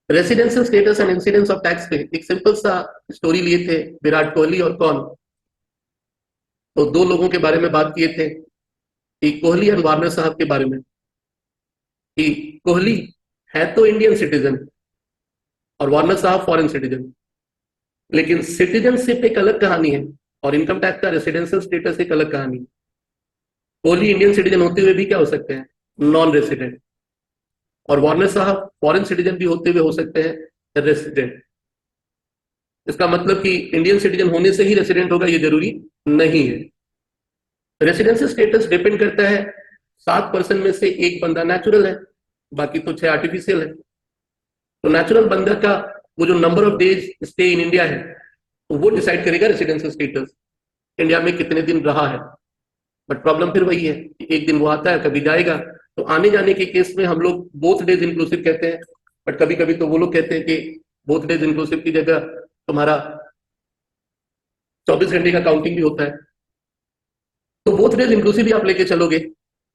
Residential status and incidence of tax पे एक simple सा स्टोरी लिए थे, विराट कोहली और कौन। तो दो लोगों के बारे में बात किए थे, कि कोहली और वार्नर साहब के बारे में, कि कोहली है तो इंडियन सिटीजन और वार्नर साहब फॉरेन सिटीजन, लेकिन सिटीजनशिप एक अलग कहानी है और इनकम टैक्स का रेसिडेंशियल स्टेटस एक अलग कहानी है। कोहली इंडियन सिटीजन होते हुए भी क्या हो सकते हैं, नॉन रेसिडेंट, और वार्नर साहब फॉरेन सिटीजन भी होते हुए हो सकते हैं रेसिडेंट। इसका मतलब कि इंडियन सिटीजन होने से ही रेसिडेंट होगा ये जरूरी नहीं है। रेसिडेंशियल स्टेटस डिपेंड करता है 7% में से एक बंदा नेचुरल है, बाकी तो 6 आर्टिफिशियल है। तो नेचुरल बंदा का वो जो number of days stay in India है, तो वो डिसाइड करेगा रेसिडेंशियल स्टेटस, इंडिया में कितने दिन रहा है। बट प्रॉब्लम फिर वही है कि एक दिन वो आता है, कभी जाएगा। तो आने जाने के केस में हम लोग बोथ डेज इंक्लूसिव कहते हैं, बट कभी कभी तो वो लोग कहते हैं कि बोथ डेज इंक्लूसिव की जगह तुम्हारा 24 घंटे का काउंटिंग भी होता है। तो बोथ डेज इंक्लूसिव भी आप लेके चलोगे।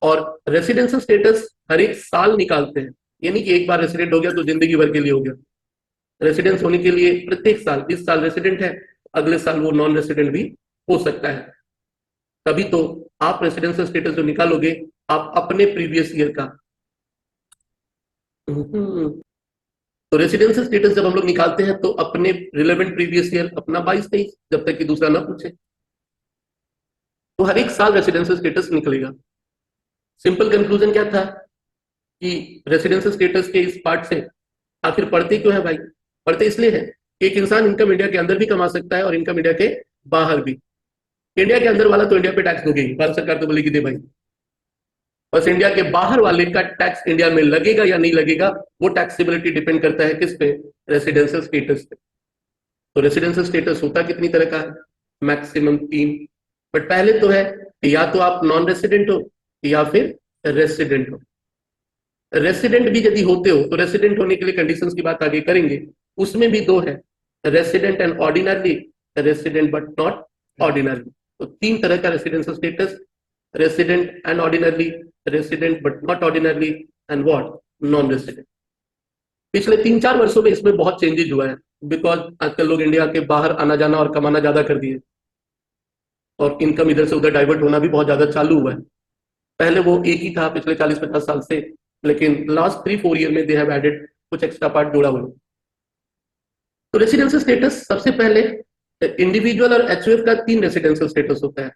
और रेसिडेंशियल स्टेटस हर एक साल निकालते हैं, यानी कि एक बार रेसिडेंट हो गया तो जिंदगी भर के लिए हो गया। रेसिडेंस होने के लिए प्रत्येक साल, इस साल रेसिडेंट है, अगले साल वो नॉन रेसिडेंट भी हो सकता है। तभी तो आप रेसिडेंशियल स्टेटस जो निकालोगे, आप अपने प्रीवियस ईयर का। तो रेसिडेंशियल स्टेटस जब हम लोग निकालते हैं तो अपने रिलेवेंट प्रीवियस ईयर, अपना 22-23, जब तक कि दूसरा ना पूछे। तो हर एक साल रेसिडेंशियल स्टेटस निकलेगा। सिंपल कंक्लूजन क्या था कि रेसिडेंशियल स्टेटस के इस पार्ट से आखिर पढ़ते क्यों है भाई? पढ़ते इसलिए है कि एक इंसान इनकम इंडिया के अंदर भी कमा सकता है और इनकम इंडिया के बाहर भी। इंडिया के अंदर वाला तो इंडिया पे टैक्स दोगे ही, भारत सरकार तो बोलेगी दे भाई। बस इंडिया के बाहर वाले का टैक्स इंडिया में लगेगा या नहीं लगेगा, वो टैक्सेबिलिटी डिपेंड करता है किस पे, रेसिडेंशियल स्टेटस पे। तो रेसिडेंशियल स्टेटस होता कितनी तरह का है, मैक्सिमम 3। बट पहले तो है कि या तो आप नॉन रेसिडेंट हो या फिर रेसिडेंट हो। रेसिडेंट भी यदि होते हो तो रेसिडेंट होने के लिए कंडीशंस की बात आगे करेंगे, उसमें भी दो है, resident and ordinary, resident but not ordinary. तो 3 तरह का residential status, resident and ordinary, resident but not ordinary, and what, non resident. पिछले 3-4 वर्षों में इसमें बहुत चेंजेस हुआ है, बिकॉज आजकल लोग इंडिया के बाहर आना जाना और कमाना ज्यादा कर दिए, और इनकम इधर से उधर डाइवर्ट होना भी बहुत ज्यादा चालू हुआ है। पहले वो एक ही था पिछले 40-50 साल से, लेकिन लास्ट 3-4 ईयर में दे हैव एडेड कुछ एक्स्ट्रा पार्ट जोड़ा हुआ। तो रेसिडेंशियल स्टेटस सबसे पहले, इंडिविजुअल और एचयूएफ का 3 रेसिडेंशियल स्टेटस होता है,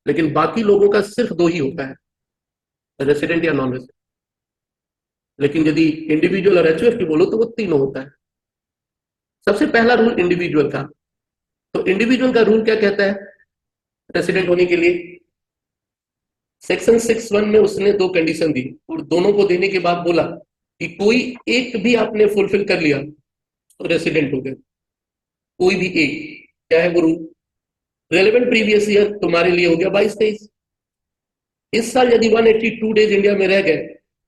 लेकिन बाकी लोगों का सिर्फ 2 ही होता है, रेसिडेंट या नॉन रेसिडेंट। लेकिन यदि इंडिविजुअल और एचयूएफ की बोलो तो वो तीनों होता है। सबसे पहला रूल इंडिविजुअल का। तो इंडिविजुअल का रूल क्या कहता है रेसिडेंट होने के लिए? सेक्शन 6(1) में उसने 2 कंडीशन दी, और दोनों को देने के बाद बोला कि कोई एक भी आपने फुलफिल कर लिया तो रेसिडेंट हो गए। कोई भी एक, क्या है वो रूल? रेलेवेंट प्रीवियस ईयर तुम्हारे लिए हो गया 22-23। इस साल यदि 182 डेज इंडिया में रह गए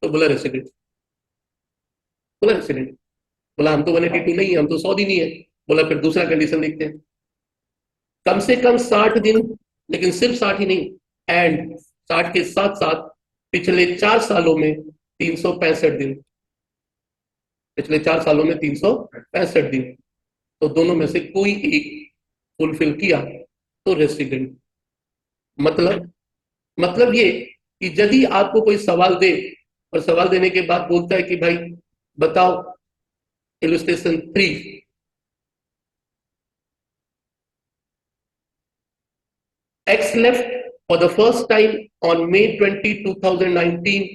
तो बोला रेसिडेंट। बोला रेसिडेंट। बोला हम तो 182 नहीं है, हम तो 100 दिन ही है। बोला फिर दूसरा कंडीशन देखते हैं, कम से कम 60 दिन, लेकिन सिर्फ 60 ही नहीं, एंड 60 के साथ साथ पिछले 4 सालों में 365 दिन। पिछले 4 सालों में 365 दिन। तो दोनों में से कोई एक फुलफिल किया तो रेसिडेंट। मतलब ये कि यदि आपको कोई सवाल दे और सवाल देने के बाद बोलता है कि भाई बताओ illustration 3, x left for the first time on May 20, 2019,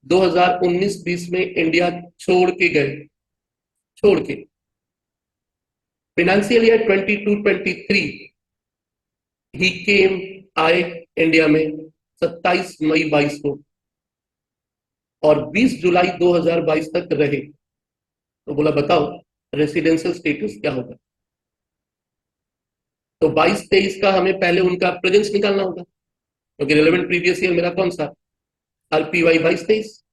2019-20 में इंडिया छोड़ के गए, छोड़ के। फाइनेंशियल ईयर 22-23 ही केम, आए इंडिया में 27 मई 22 को, और 20 जुलाई 2022 तक रहे। तो बोला बताओ रेसिडेंशियल स्टेटस क्या होगा? तो 22-23 का हमें पहले उनका प्रेजेंस निकालना होगा, क्योंकि रिलेवेंट प्रीवियस ईयर मेरा कौन सा, आरपीवाई 22-23।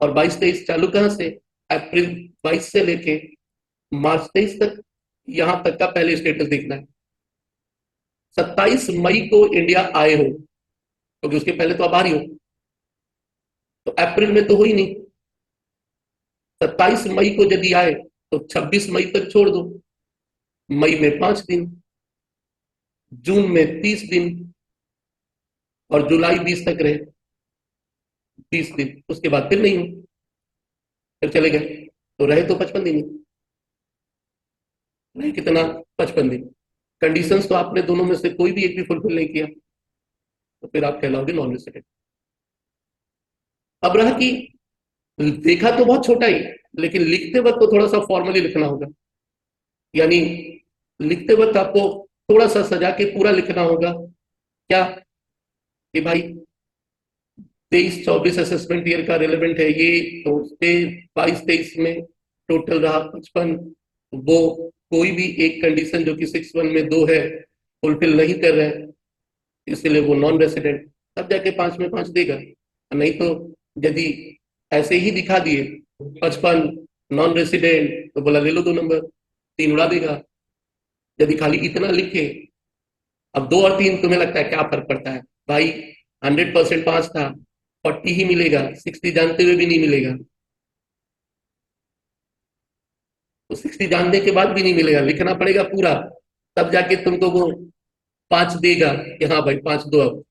और 22-23 चालू कहां से, अप्रैल 22 से लेके मार्च 23 तक, यहां तक का पहले स्टेटस देखना है। 27 मई को इंडिया आए हो, क्योंकि उसके पहले तो आप आ रही हो, तो अप्रैल में तो हो ही नहीं। 27 मई को यदि आए तो 26 मई तक छोड़ दो, मई में 5 दिन, जून में 30 दिन और जुलाई 20 तक रहे, 20 दिन, उसके बाद फिर नहीं हो, फिर चले गए, तो रहे तो 55 दिन ही, रहे कितना, 55 दिन। कंडीशंस तो आपने दोनों में से कोई भी एक भी फुलफिल नहीं किया, तो फिर आप कहलाओगे नॉन रेसिडेंट। अब रहा कि देखा तो बहुत छोटा ही, लेकिन लिखते वक्त तो थोड़ा सा फॉर्मली लिखना होगा, यानी लिखते वक्त आपको थोड़ा सा सजा के पूरा लिखना होगा। क्या कि भाई 23-24 असेसमेंट ईयर का रिलेवेंट है ये, तो उसके 22-23 में टोटल रहा 55, वो कोई भी एक कंडीशन जो कि 6(1) में 2 है फुलफिल नहीं कर रहे हैं, इसलिए वो नॉन रेसिडेंट, तब जाके 5 में 5 देगा। नहीं तो यदि ऐसे ही दिखा दिए 55 नॉन रेसिडेंट, तो बोला ले लो 2 नंबर, 3 उड़ा देगा। यदि खाली इतना लिखे, अब 2 और 3 तुम्हें लगता है क्या फर्क पड़ता है भाई, 100% 5 था, 40 ही मिलेगा, 60 जानते हुए भी नहीं मिलेगा, तो 60 जानने के बाद भी नहीं मिलेगा, लिखना पड़ेगा पूरा, तब जाके तुमको वो 5 देगा कि हाँ भाई 5 दो अब।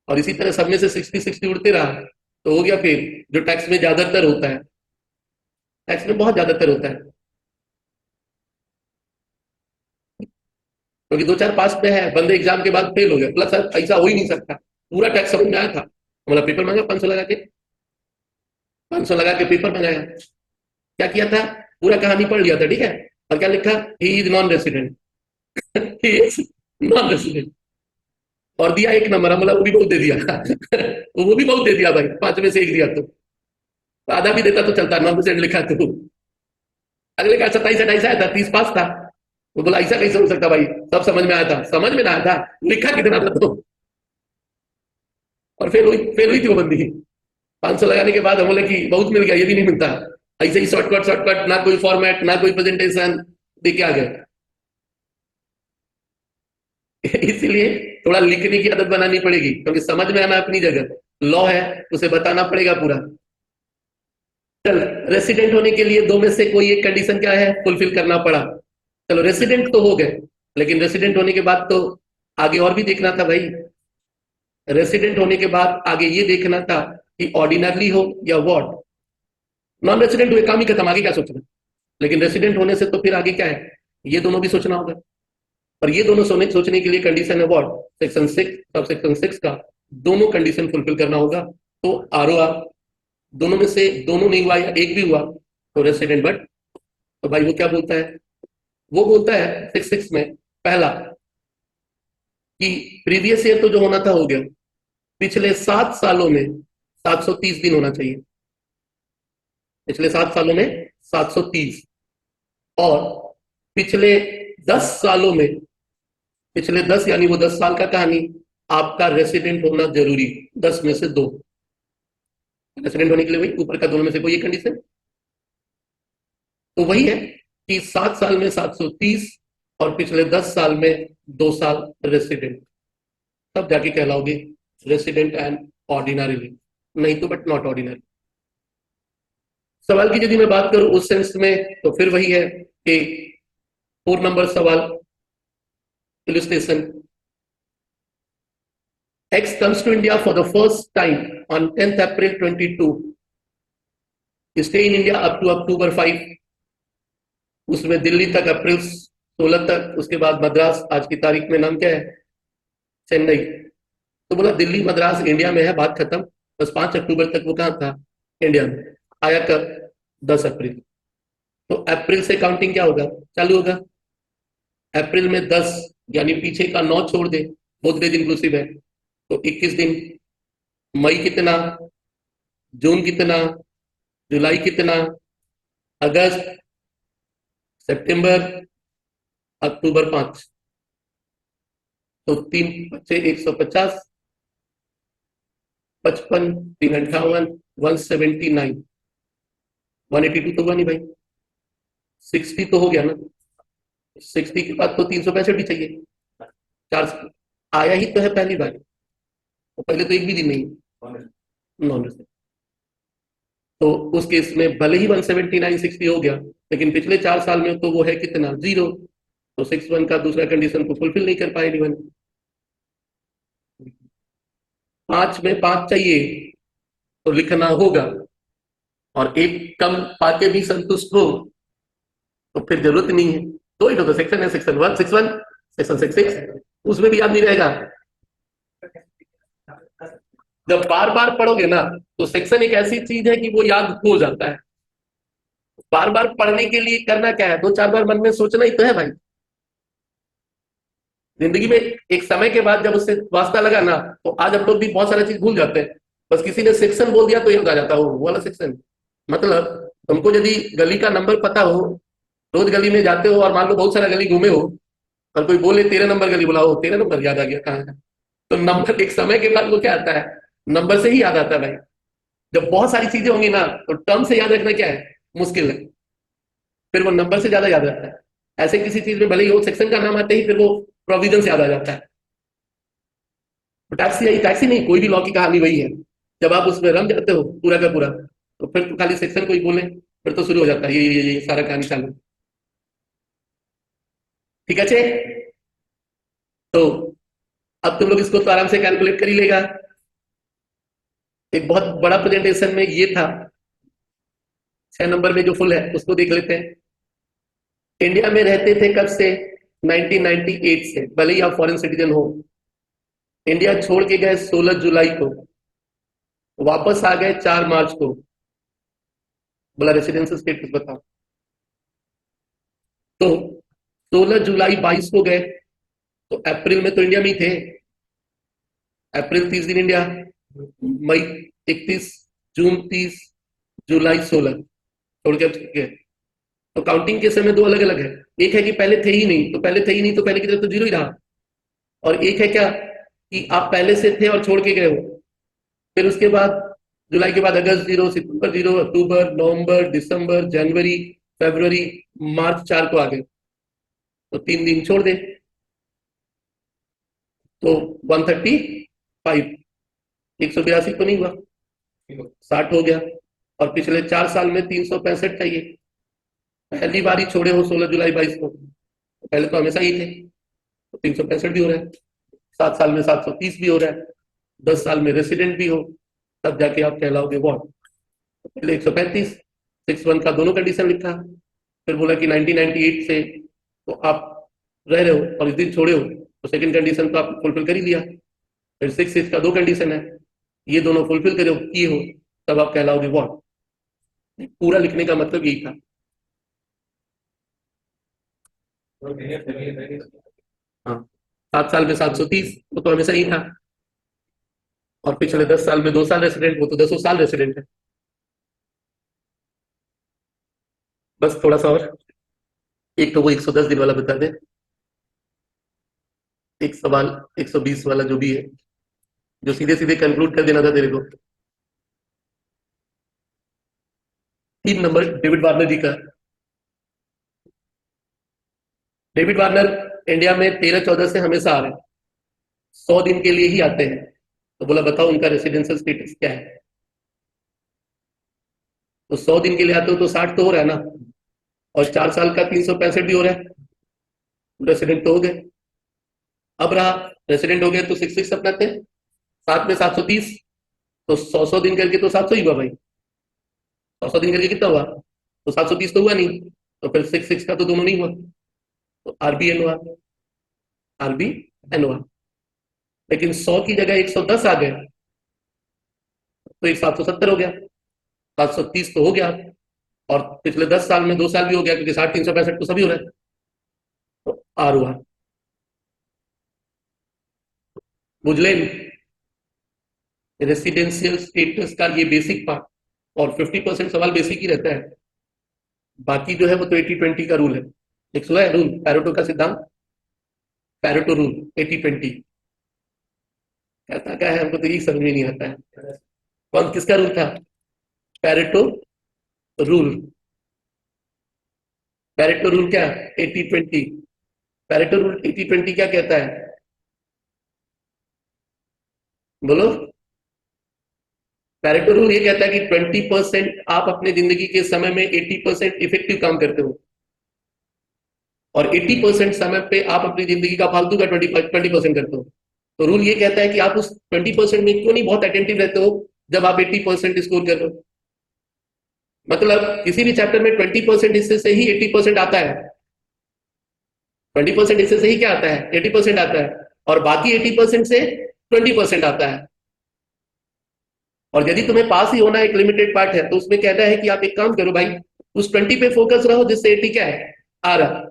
और इसी तरह सब में से 60-60 उड़ते रहा, तो हो गया फिर जो टैक्स में ज्यादातर होता है, टैक्स में बहुत ज्यादातर होता है, क्योंकि 2-4 पास पे है, बंदे एग्जाम के बाद फेल हो गए, प्लस सर ऐसा हो ही नहीं सकता, पूरा टैक्स समझ में आया था, हमारा पेपर मांगा 500 लगा के, 500 लगा के पेपर मंगाया, क्या किया था, पूरा कहानी पढ़ लिया था, ठीक है, और क्या लिखा, he is non resident, he is non resident, और दिया 1 नंबर, हम बोला वो भी बहुत दे दिया वो भी बहुत दे दिया भाई, 5 में से 1 दिया तो आधा भी देता तो चलता, नॉन रेसिडेंट लिखा तो। अगले का 27-28 आया था, 30 पास था, वो बोला ऐसा कैसे हो सकता भाई, सब समझ में आया था, समझ में ना आया था, लिखा कितना था तो। और फेल हुई थी वो बंदी, 500 लगाने के बाद हम बोले कि बहुत मिल गया, ये भी नहीं मिलता, ऐसे ही शॉर्टकट शॉर्टकट, ना कोई फॉर्मेट ना कोई प्रेजेंटेशन, दे के आ गए इसीलिए थोड़ा लिखने की आदत बनानी पड़ेगी, क्योंकि समझ में आना अपनी जगह, लॉ है उसे बताना पड़ेगा पूरा। चल, रेसिडेंट होने के लिए 2 में से कोई एक कंडीशन क्या है, फुलफिल करना पड़ा, चलो रेसिडेंट तो हो गए, लेकिन रेसिडेंट होने के बाद तो आगे और भी देखना था भाई, रेसिडेंट होने के बाद आगे ये देखना था कि ऑर्डिनरली हो या वॉर्ड, नॉन रेसिडेंट हुए काम ही खत्म, आगे क्या सोचना, लेकिन रेसिडेंट होने से तो फिर आगे क्या है, ये दोनों भी सोचना होगा, और ये दोनों सोचने के लिए कंडीशन है वॉर्ड, सेक्शन 6 सब सेक्शन 6 का दोनों कंडीशन फुलफिल करना होगा, तो आर दोनों में से दोनों नहीं हुआ या एक भी हुआ तो रेसिडेंट। बट तो भाई वो क्या बोलता है, वो बोलता है 6(6) में पहला कि प्रीवियस ईयर तो जो होना था हो गया, पिछले 7 सालों में 730 दिन होना चाहिए, पिछले 7 सालों में 730, और पिछले 10 सालों में, पिछले 10 यानी वो 10 साल का कहानी, आपका रेसिडेंट होना जरूरी, 10 में से 2, रेसिडेंट होने के लिए वही ऊपर का दोनों में से कोई एक कंडीशन, तो वही है कि 7 साल में 730 और पिछले 10 साल में 2 साल रेसिडेंट, तब जाके कहलाओगे रेसिडेंट एंड ऑर्डिनरी, नहीं तो बट नॉट ऑर्डिनरी। सवाल की यदि मैं बात करूं उस सेंस में, तो फिर वही है कि 4 नंबर सवाल, illustration, X comes to India for the first time on 10th April 22, stay in India up to October 5, उसमें दिल्ली तक अप्रैल 16 तक, उसके बाद मद्रास, आज की तारीख में नाम क्या है, चेन्नई, तो बोला दिल्ली मद्रास इंडिया में है, बात खत्म, बस 5 अक्टूबर तक वो कहाँ था, इंडिया में, आया कब, 10 अप्रैल, तो अप्रैल से काउंटिंग क्या होगा, चालू होगा, अप्रैल में 10 यानी पीछे का 9 छोड़ दे, बोथ डेज इंक्लूसिव है, तो 21 दिन, मई कितना, जून कितना, जुलाई कितना, अगस्त, सितंबर, अक्टूबर 5, तो 3 बच्चे 150, 55, 358, 179, 182 तो हुआ नहीं भाई, 60 तो हो गया ना, 60 के बाद तो 365 भी चाहिए, 4 आया ही तो है पहली बार, तो पहले तो एक भी दिन नहीं, नॉन रेसिडेंट। तो उस केस में भले ही 179.60 हो गया, लेकिन पिछले 4 साल में तो वो है कितना, 0। तो 6-1 का दूसरा कंडीशन को फुलफिल नहीं कर पाए D1। 5 में 5 चाहिए तो लिखना होगा, और एक कम पाके भी संतुष्ट हो तो फिर जरूरत नहीं है। तो ही तो सेक्शन है, सेक्शन 161, सेक्शन 66, उसमें भी याद नहीं रहेगा। जब बार बार पढ़ोगे ना तो सेक्शन एक ऐसी चीज है कि वो याद हो जाता है। बार बार पढ़ने के लिए करना क्या है, 2-4 बार मन में सोचना ही तो है भाई। जिंदगी में एक समय के बाद जब उससे वास्ता लगा ना, तो आज हम लोग भी बहुत सारा चीज भूल जाते हैं। बस किसी ने सेक्शन बोल दिया तो याद आ जाता है वो वाला सेक्शन। मतलब तुमको यदि गली का नंबर पता हो, रोज गली में जाते हो और मान लो बहुत सारा गली घूमे हो, और कोई बोले 13 नंबर गली, बुलाओ 13 नंबर याद आ गया कहाँ है। तो नंबर एक समय के बाद वो क्या आता है, नंबर से ही याद आता है भाई। जब बहुत सारी चीजें होंगी ना तो टर्म से याद रखना क्या है, मुश्किल है। फिर वो नंबर से ज्यादा याद रहता है। ऐसे किसी चीज में भले ही वो सेक्शन का नाम आते ही फिर वो प्रोविजन से याद आ जाता है। टैक्सी आई, टैक्सी नहीं, कोई भी लॉ की कहानी वही है। जब आप उसमें रम जाते हो पूरा का पूरा, तो फिर तो खाली सेक्शन कोई बोले फिर तो शुरू हो जाता है ये सारा कहानी चालू। ठीक है चे? तो अब तुम लोग इसको तो आराम से कैलकुलेट कर ही लेगा। एक बहुत बड़ा प्रेजेंटेशन में ये था। 6 नंबर में जो फुल है उसको देख लेते हैं। इंडिया में रहते थे कब से, 1998 से, भले ही आप फॉरेन सिटीजन हो। इंडिया छोड़ के गए 16 जुलाई को, वापस आ गए 4 मार्च को। बोला रेसिडेंशियल स्टेटस बताओ। तो 16 जुलाई 22 को गए, तो अप्रैल में तो इंडिया में ही थे। अप्रैल 30 दिन इंडिया, मई 31, जून 30, जुलाई 16, छोड़ के गए। तो काउंटिंग के समय दो अलग अलग है। एक है कि पहले थे ही नहीं, तो पहले थे ही नहीं तो पहले की तरह तो जीरो ही रहा। और एक है क्या कि आप पहले से थे और छोड़ के गए हो। फिर उसके बाद जुलाई के बाद अगस्त 0, सितंबर 0, अक्टूबर, नवंबर, दिसंबर, जनवरी, फरवरी, मार्च 4 को आ गए, तो 3 दिन छोड़ दे, तो 135, 182 तो नहीं हुआ, 60 हो गया। और पिछले 4 साल में 365 चाहिए। पहली बार ही छोड़े हो 16 जुलाई 22 को, पहले तो हमेशा ही थे, तो 365 भी हो रहा है। 7 साल में 730 भी हो रहा है। 10 साल में रेसिडेंट भी हो, तब जाके आप कहलाओगे वॉट। पहले 135, 6-1 का दोनों कंडीशन लिखा। फिर बोला कि 1998 से तो आप रह रहे हो और इस दिन छोड़े हो, तो सेकंड कंडीशन तो आप फुलफिल कर ही लिया। फिर 6-6 का 2 कंडीशन है, ये दोनों फुलफिल करे किए हो, तब आप कहलाओगे वॉट। पूरा लिखने का मतलब यही था। हाँ, 7 साल में 730 वो तो हमेशा ही था। और पिछले 10 साल में 2 साल रेसिडेंट, वो तो 10 साल रेसिडेंट है। बस थोड़ा सा और, एक तो वो 110 दिन वाला बता दे, एक सवाल 120 वाला जो भी है, जो सीधे सीधे कंक्लूड कर देना था तेरे को। 3 नंबर डेविड वार्नर जी का। डेविड वार्नर इंडिया में 13-14 से हमेशा आ रहे हैं, 100 दिन के लिए ही आते हैं। तो बोला बताओ उनका रेसिडेंशियल स्टेटस क्या है। तो 100 दिन के लिए आते हो तो 60 तो हो रहा है ना, और 4 साल का 365 भी हो रहा है, रेसिडेंट तो हो गए। अब रहा, रेसिडेंट हो गए तो 6-6 अपनाते हैं, 7 में 730, तो 100-100 दिन करके तो 700 ही हुआ भाई। 100 दिन करके कितना हुआ, तो 730 तो हुआ नहीं, तो फिर 6-6 का तो दोनों नहीं हुआ, तो आरबी एन हुआ, आरबी एन हुआ। लेकिन 100 की जगह 110 आ गए, तो एक 770 हो गया, 730 तो हो गया। और पिछले 10 साल में 2 साल भी हो गया, क्योंकि 60, 365 तो सभी हो रहा है, तो आर हुआ। बुझले, रेसिडेंशियल स्टेटस का ये बेसिक पार्ट, और 50% सवाल बेसिक ही रहता है। बाकी जो है वो तो 80-20 का रूल है। एक सुना है रूल, पैरेटो का सिद्धांत, पैरेटो रूल 80-20 कहता क्या है, हमको तो यही समझ में नहीं आता है। कौन किसका रूल था, पैरेटो रूल। पैरेटो रूल क्या, 80-20। पैरेटो रूल 80-20 क्या कहता है, बोलो। पैरेटो रूल ये कहता है कि 20% आप अपने जिंदगी के समय में 80% इफेक्टिव काम करते हो और 80% समय पे आप अपनी जिंदगी का फालतू का 20% करते हो। तो रूल ये कहता है कि आप उस 20% में क्यों नहीं बहुत अटेंटिव रहते हो जब आप 80% स्कोर कर रहे हो। मतलब किसी भी चैप्टर में 20% हिस्से से ही 80% आता है। 20% हिस्से से ही क्या आता है? 80% आता है और बाकी 80% से 20% आता है। और यदि तुम्हें पास ही होना एक लिमिटेड पार्ट है तो उसमें कहता है कि आप एक काम करो भाई, उस 20 पे फोकस रहो जिससे 80 क्या है आ रहा,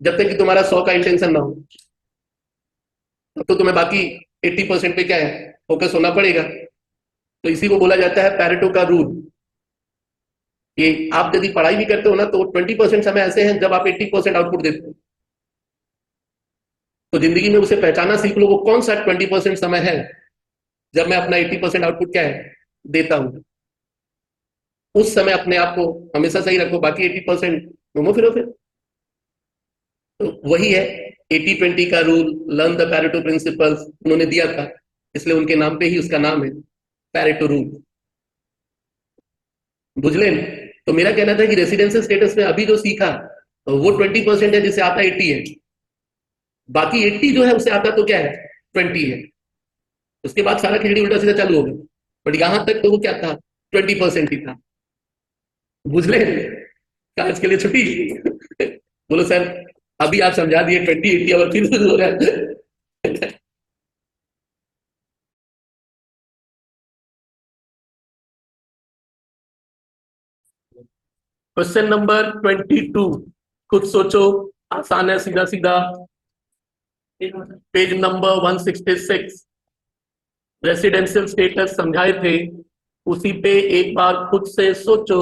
जब तक कि तुम्हारा 100 का इंटेंशन ना हो। तो तुम्हें बाकी 80% पे क्या है फोकस होना पड़ेगा। तो इसी को बोला जाता है पैरेटो का रूल। कि आप यदि पढ़ाई भी करते हो ना तो 20% समय ऐसे हैं जब आप 80% आउटपुट देते हो। तो जिंदगी में उसे पहचाना सीख लो, वो कौन सा 20% समय है जब मैं अपना 80% आउटपुट क्या है देता हूं। उस समय अपने आप को हमेशा सही रखो, बाकी 80% घूमो फिरो फिर। तो वही है 80-20 का rule, learn the Pareto principles उन्होंने दिया था, इसलिए उनके नाम पे ही उसका नाम है पैरेटो रूल। बुझलें? तो मेरा कहना था कि रेसिडेंशियल स्टेटस में अभी जो सीखा तो वो 20% है जिसे आता 80 है, बाकी 80 जो है उसे आता तो क्या है 20 है। उसके बाद सारा खिचड़ी उल्टा सीधा चालू हो गया, बट यहां तक तो वो क्या था 20% ही था। बुझले? आज के लिए छुट्टी। बोलो सर अभी आप समझा दिए 20-80 और फिर हो रहा है। क्वेश्चन नंबर 22 खुद सोचो, आसान है, सीधा सीधा। पेज नंबर 166 रेसिडेंशियल स्टेटस समझाए थे, उसी पे एक बार खुद से सोचो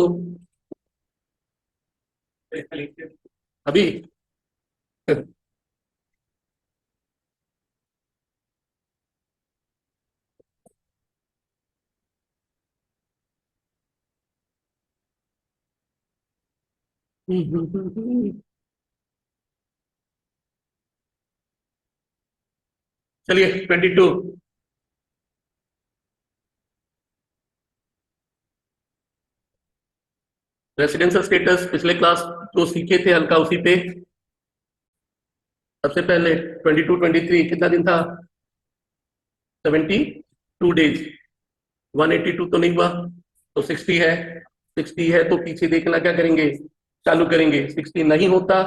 अभी। चलिए 22 रेसिडेंशियल स्टेटस पिछले क्लास जो सीखे थे हल्का उसी पे। सबसे पहले 22-23 कितना दिन था? 72 डेज। 182 तो नहीं हुआ, तो 60 है। 60 है तो पीछे देखना क्या करेंगे चालू करेंगे। 60 नहीं होता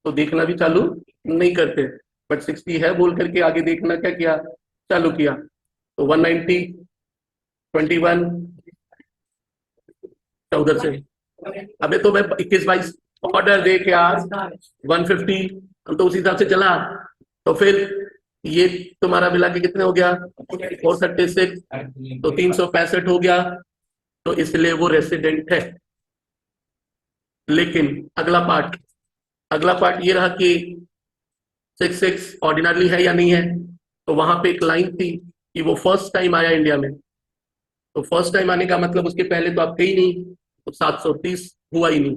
तो देखना भी चालू नहीं करते, बट 60 है बोल करके आगे देखना क्या किया चालू किया। तो 190, 21 उधर से। अबे तो मैं 21-22 ऑर्डर दे के आज 150 हम तो उसी हिसाब से चला। तो फिर ये तुम्हारा मिला के कितने हो गया 436, तो 365 हो गया। तो इसलिए वो रेसिडेंट है। लेकिन अगला पार्ट ये रहा कि 66 ऑर्डिनरी है या नहीं है। तो वहां पे एक लाइन थी कि वो फर्स्ट टाइम आया इंडिया में। तो फर्स्ट टाइम आने का मतलब उसके पहले तो आप थे ही नहीं, तो 730 हुआ ही नहीं।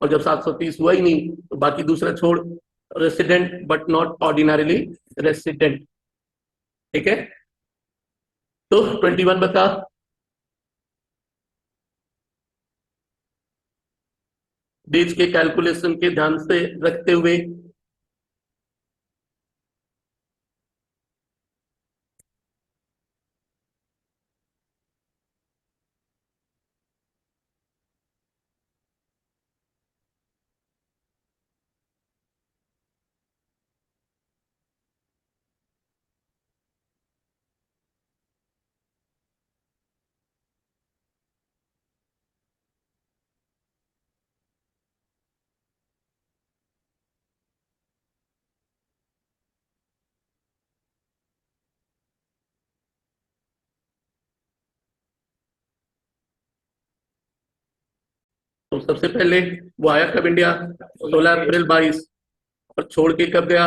और जब 730 हुआ ही नहीं तो बाकी दूसरा छोड़, resident but not ordinarily resident. ठीक है, तो 21 बता। डेज के कैलकुलेशन के ध्यान से रखते हुए तो सबसे पहले वो आया कब इंडिया? 16 अप्रैल 22। और छोड़ के कब गया?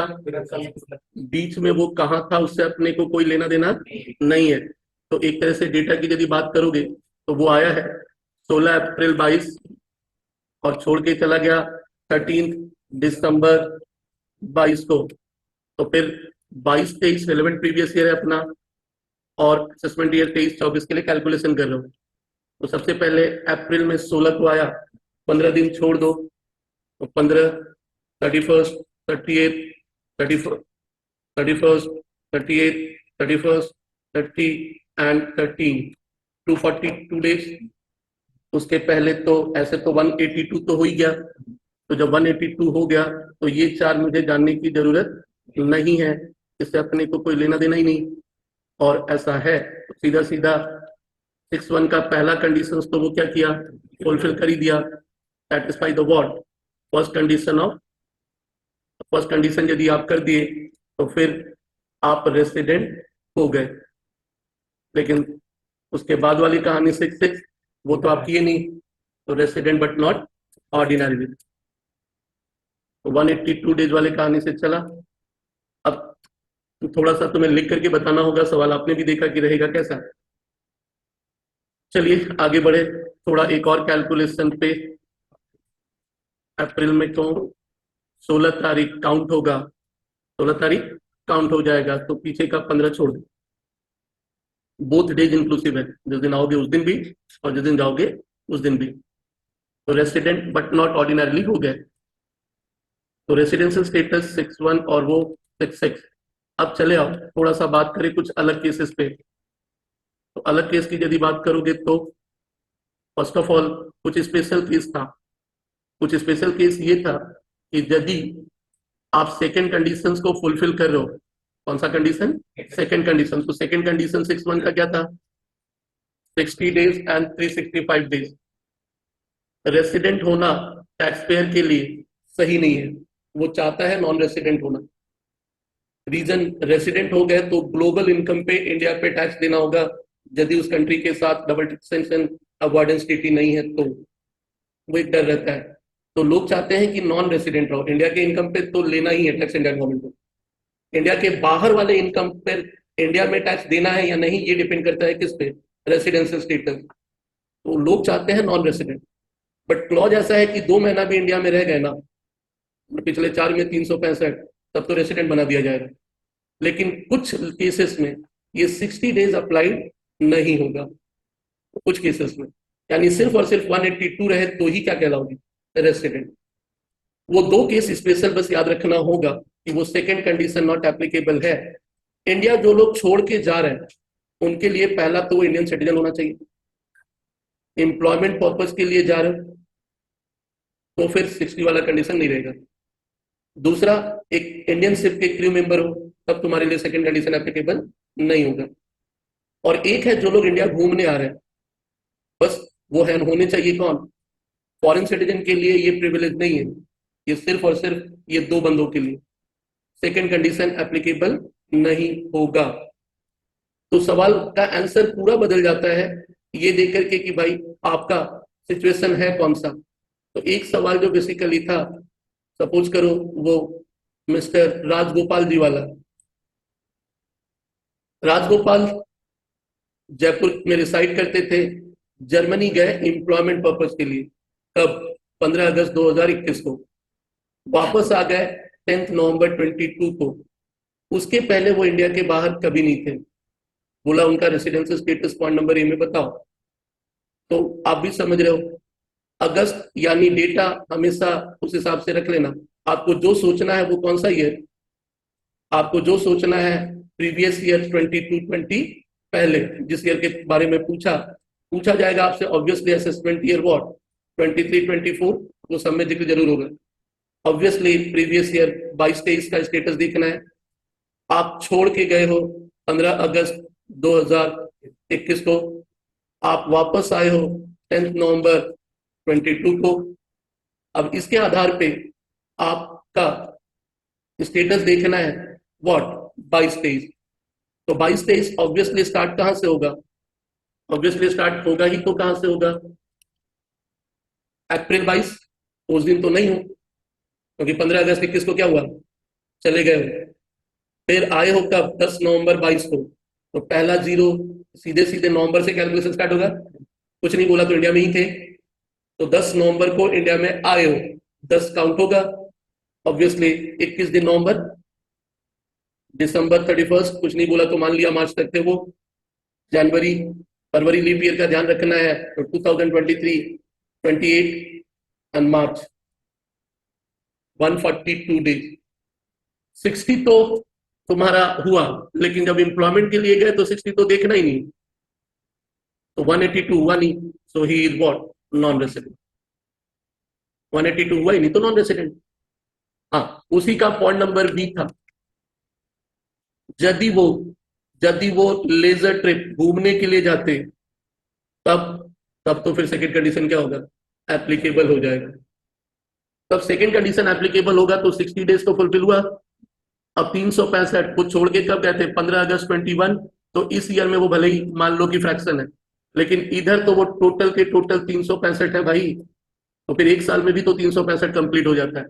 बीच में वो कहाँ था उससे अपने को कोई लेना देना नहीं है। तो एक तरह से डेटा की यदि बात करोगे तो वो आया है 16 अप्रैल 22 और छोड़ के चला गया 13 दिसंबर 22 को। तो फिर 22-23 रेलेवेंट प्रीवियस ईयर है अपना। और असेसमेंट ईयर 23-24 के लिए कैलकुलेशन कर रहे हो। तो सबसे पहले अप्रैल में 16 को आया, 15 दिन छोड़ दो, तो 15, 31, 38, 31, 38, 31, 30 एंड 13, 242 डेज। उसके पहले तो ऐसे तो 182 तो हो ही गया, तो जब 182 हो गया तो ये 4 मुझे जानने की जरूरत नहीं है, इससे अपने को कोई लेना देना ही नहीं। और ऐसा है तो सीधा सीधा 6-1 का पहला कंडीशन तो वो क्या किया, फुलफिल कर ही दिया, satisfy the what, first condition यदि आप कर दिए तो फिर आप रेसिडेंट हो गए। लेकिन उसके बाद वाली कहानी 6-6 वो तो आप किए नहीं, तो resident but not ordinary. 182 days वाले कहानी से चला। अब थोड़ा सा तुम्हें लिख करके बताना होगा, सवाल आपने भी देखा कि रहेगा कैसा। चलिए आगे बढ़े थोड़ा एक और कैलकुलेशन पे। अप्रैल में तो 16 तारीख काउंट होगा, 16 तारीख काउंट हो जाएगा, तो पीछे का 15 छोड़ दो। बोथ डेज इंक्लूसिव है, जिस दिन आओगे उस दिन भी और जिस दिन जाओगे उस दिन भी। तो रेसिडेंट बट नॉट ऑर्डिनरली हो गए। तो रेसिडेंशियल स्टेटस 6-1 और वो 6-6। अब चले आओ थोड़ा सा बात करें कुछ अलग केसेस पे। तो अलग केस की यदि बात करोगे तो फर्स्ट ऑफ ऑल कुछ स्पेशल केस था। कुछ स्पेशल केस ये था कि यदि आप सेकेंड कंडीशंस को फुलफिल कर रहे हो, कौन सा कंडीशन, सेकेंड कंडीशन, तो सेकेंड कंडीशन 6-1 का क्या था, 60 डेज एंड 365 डेज। रेसिडेंट होना टैक्स पेयर के लिए सही नहीं है, वो चाहता है नॉन रेसिडेंट होना। रीजन, रेसिडेंट हो गए तो ग्लोबल इनकम पे इंडिया पे टैक्स देना होगा, यदि उस कंट्री के साथ डबल टैक्सेशन अवॉइडेंस ट्रीटी नहीं है तो वो एक डर रहता है। तो लोग चाहते हैं कि नॉन रेसिडेंट रहो, इंडिया के इनकम पे तो लेना ही है टैक्स इंडिया गवर्नमेंट को, इंडिया के बाहर वाले इनकम पर इंडिया में टैक्स देना है या नहीं ये डिपेंड करता है किस पे, रेसिडेंशियल स्टेटस। तो लोग चाहते हैं नॉन रेसिडेंट, बट क्लॉज ऐसा है कि 2 महीना भी इंडिया में रह गए ना, पिछले 4 में 365, तब तो रेसिडेंट बना दिया जाएगा। लेकिन कुछ केसेस में ये 60 डेज अप्लाइड नहीं होगा, कुछ केसेस में, यानी सिर्फ और सिर्फ 182 रहे तो ही क्या कहलाओगे, रेसिडेंट। वो 2 केस स्पेशल बस याद रखना होगा कि वो सेकेंड कंडीशन नॉट एप्लीकेबल है। इंडिया जो लोग छोड़ के जा रहे हैं उनके लिए पहला तो वो इंडियन सिटीजन होना चाहिए, एम्प्लॉयमेंट पर्पज के लिए जा रहे हो तो फिर 60 वाला कंडीशन नहीं रहेगा। दूसरा, एक इंडियन शिप के क्रू मेंबर हो तब तुम्हारे लिए सेकंड कंडीशन एप्लीकेबल नहीं होगा। और एक है जो लोग इंडिया घूमने आ रहे हैं, बस वो है होने चाहिए कौन, फॉरेन सिटीजन के लिए ये प्रिविलेज नहीं है, ये सिर्फ और सिर्फ ये 2 बंदों के लिए सेकंड कंडीशन एप्लीकेबल नहीं होगा। तो सवाल का आंसर पूरा बदल जाता है ये देख करके कि भाई आपका सिचुएशन है कौन सा। तो एक सवाल जो बेसिकली था, सपोज करो वो मिस्टर राजगोपाल जी वाला, राजगोपाल जयपुर में रिसाइड करते थे, जर्मनी गए एम्प्लॉयमेंट पर्पज के लिए, कब, 15 अगस्त 2021 को, वापस आ गए 10 नवंबर 22 को। उसके पहले वो इंडिया के बाहर कभी नहीं थे। बोला उनका residential status point number A में बताओ, तो आप भी समझ रहे हो अगस्त यानी डेटा हमेशा उस हिसाब से रख लेना। आपको जो सोचना है वो कौन सा ईयर, आपको जो सोचना है प्रीवियस ईयर 22-20, पहले जिस ईयर के बारे में पूछा जाएगा आपसे, ऑब्वियसली असेसमेंट ईयर व्हाट 23-24 वो सब में जिक्र जरूर होगा। ऑब्वियसली प्रीवियस ईयर 22-23 का स्टेटस देखना है। आप छोड़ के गए हो 15 अगस्त 2021 को, आप वापस आए हो 10 नवंबर 22 को। अब इसके आधार पे आपका स्टेटस देखना है व्हाट 22-23। तो 22-23 ऑब्वियसली स्टार्ट कहां से होगा, ऑब्वियसली स्टार्ट होगा ही तो कहां से होगा, अप्रैल 22, उस दिन तो नहीं हो क्योंकि 15 अगस्त 21 को क्या हुआ, चले गए हो। फिर आए हो कब, 10 नवंबर 22 को, तो पहला जीरो सीधे सीधे नवंबर से कैलकुलेशन स्टार्ट होगा, कुछ नहीं बोला तो इंडिया में ही थे, तो 10 नवंबर को इंडिया में आए हो, 10 काउंट होगा। ऑब्वियसली 21 दिन नवंबर, दिसंबर 31, कुछ नहीं बोला तो मान लिया मार्च तक थे वो, जनवरी फरवरी लीप ईयर का ध्यान रखना है, तो 2023 28 एंड मार्च 142 डेज। 60 तो तुम्हारा हुआ, लेकिन जब एम्प्लॉयमेंट के लिए गए तो 60 तो देखना ही नहीं, तो 182 हुआ नहीं, so he is what, non resident. 182 हुआ ही नहीं तो नॉन रेसिडेंट। हाँ, उसी का पॉइंट नंबर बी था, यदि वो लेजर ट्रिप घूमने के लिए जाते, तब तब तो फिर सेकंड कंडीशन क्या होगा, एप्लीकेबल हो जाएगा। तब सेकंड कंडीशन एप्लीकेबल होगा तो 60 डेज तो फुलफिल हुआ। अब 365 को छोड़ के कब गए थे, 15 अगस्त 21, तो इस ईयर में वो भले ही मान लो कि फ्रैक्शन है, लेकिन इधर तो वो टोटल के टोटल 365 है भाई, तो फिर एक साल में भी तो 365 कंप्लीट हो जाता है।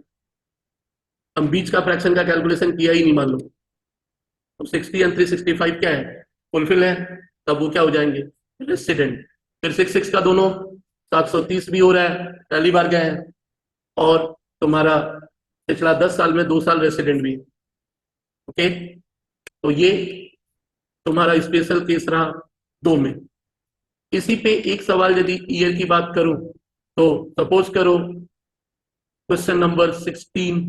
हम बीच का फ्रैक्शन का कैलकुलेशन किया ही नहीं मान लो, तो 60 एंड 365 क्या है, फुलफिल है, तब वो क्या हो जाएंगे, रेसिडेंट। फिर 66 का दोनों 730 भी हो रहा है, पहली बार गए हैं, और तुम्हारा पिछला 10 साल में 2 साल रेसिडेंट भी। ओके, तो ये तुम्हारा स्पेशल केस रहा 2 में। इसी पे एक सवाल यदि ईयर की बात करूं, तो सपोज करो क्वेश्चन नंबर 16,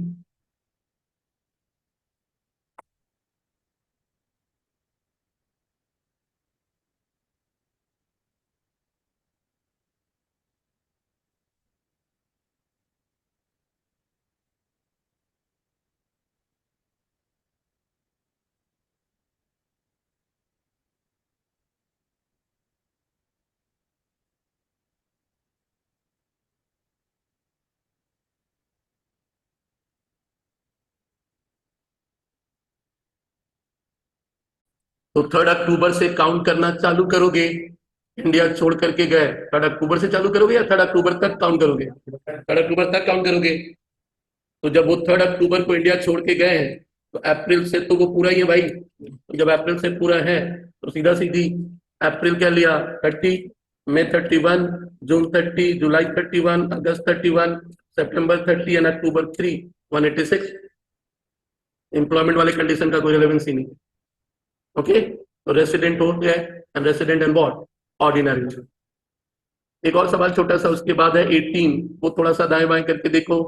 तो 3 अक्टूबर से काउंट करना चालू करोगे, इंडिया छोड़ करके गए, 3 अक्टूबर से चालू करोगे या 3 अक्टूबर तक काउंट करोगे, 3 अक्टूबर तक काउंट करोगे। तो जब वो 3 अक्टूबर को इंडिया छोड़ के गए हैं, तो अप्रैल से तो वो पूरा ही है भाई, तो जब अप्रैल से पूरा है तो सीधा सीधी अप्रैल क्या लिया 30, मई 31, जून 30, जुलाई 31, अगस्त 31, सितंबर 30 एंड अक्टूबर 3, 186। एम्प्लॉयमेंट वाले कंडीशन का कोई रिलेवेंस ही नहीं। ओके, तो रेसिडेंट हो गया, and resident and what, ordinary. एक और सवाल छोटा सा उसके बाद है 18, वो थोड़ा सा दाएं बाएं करके देखो।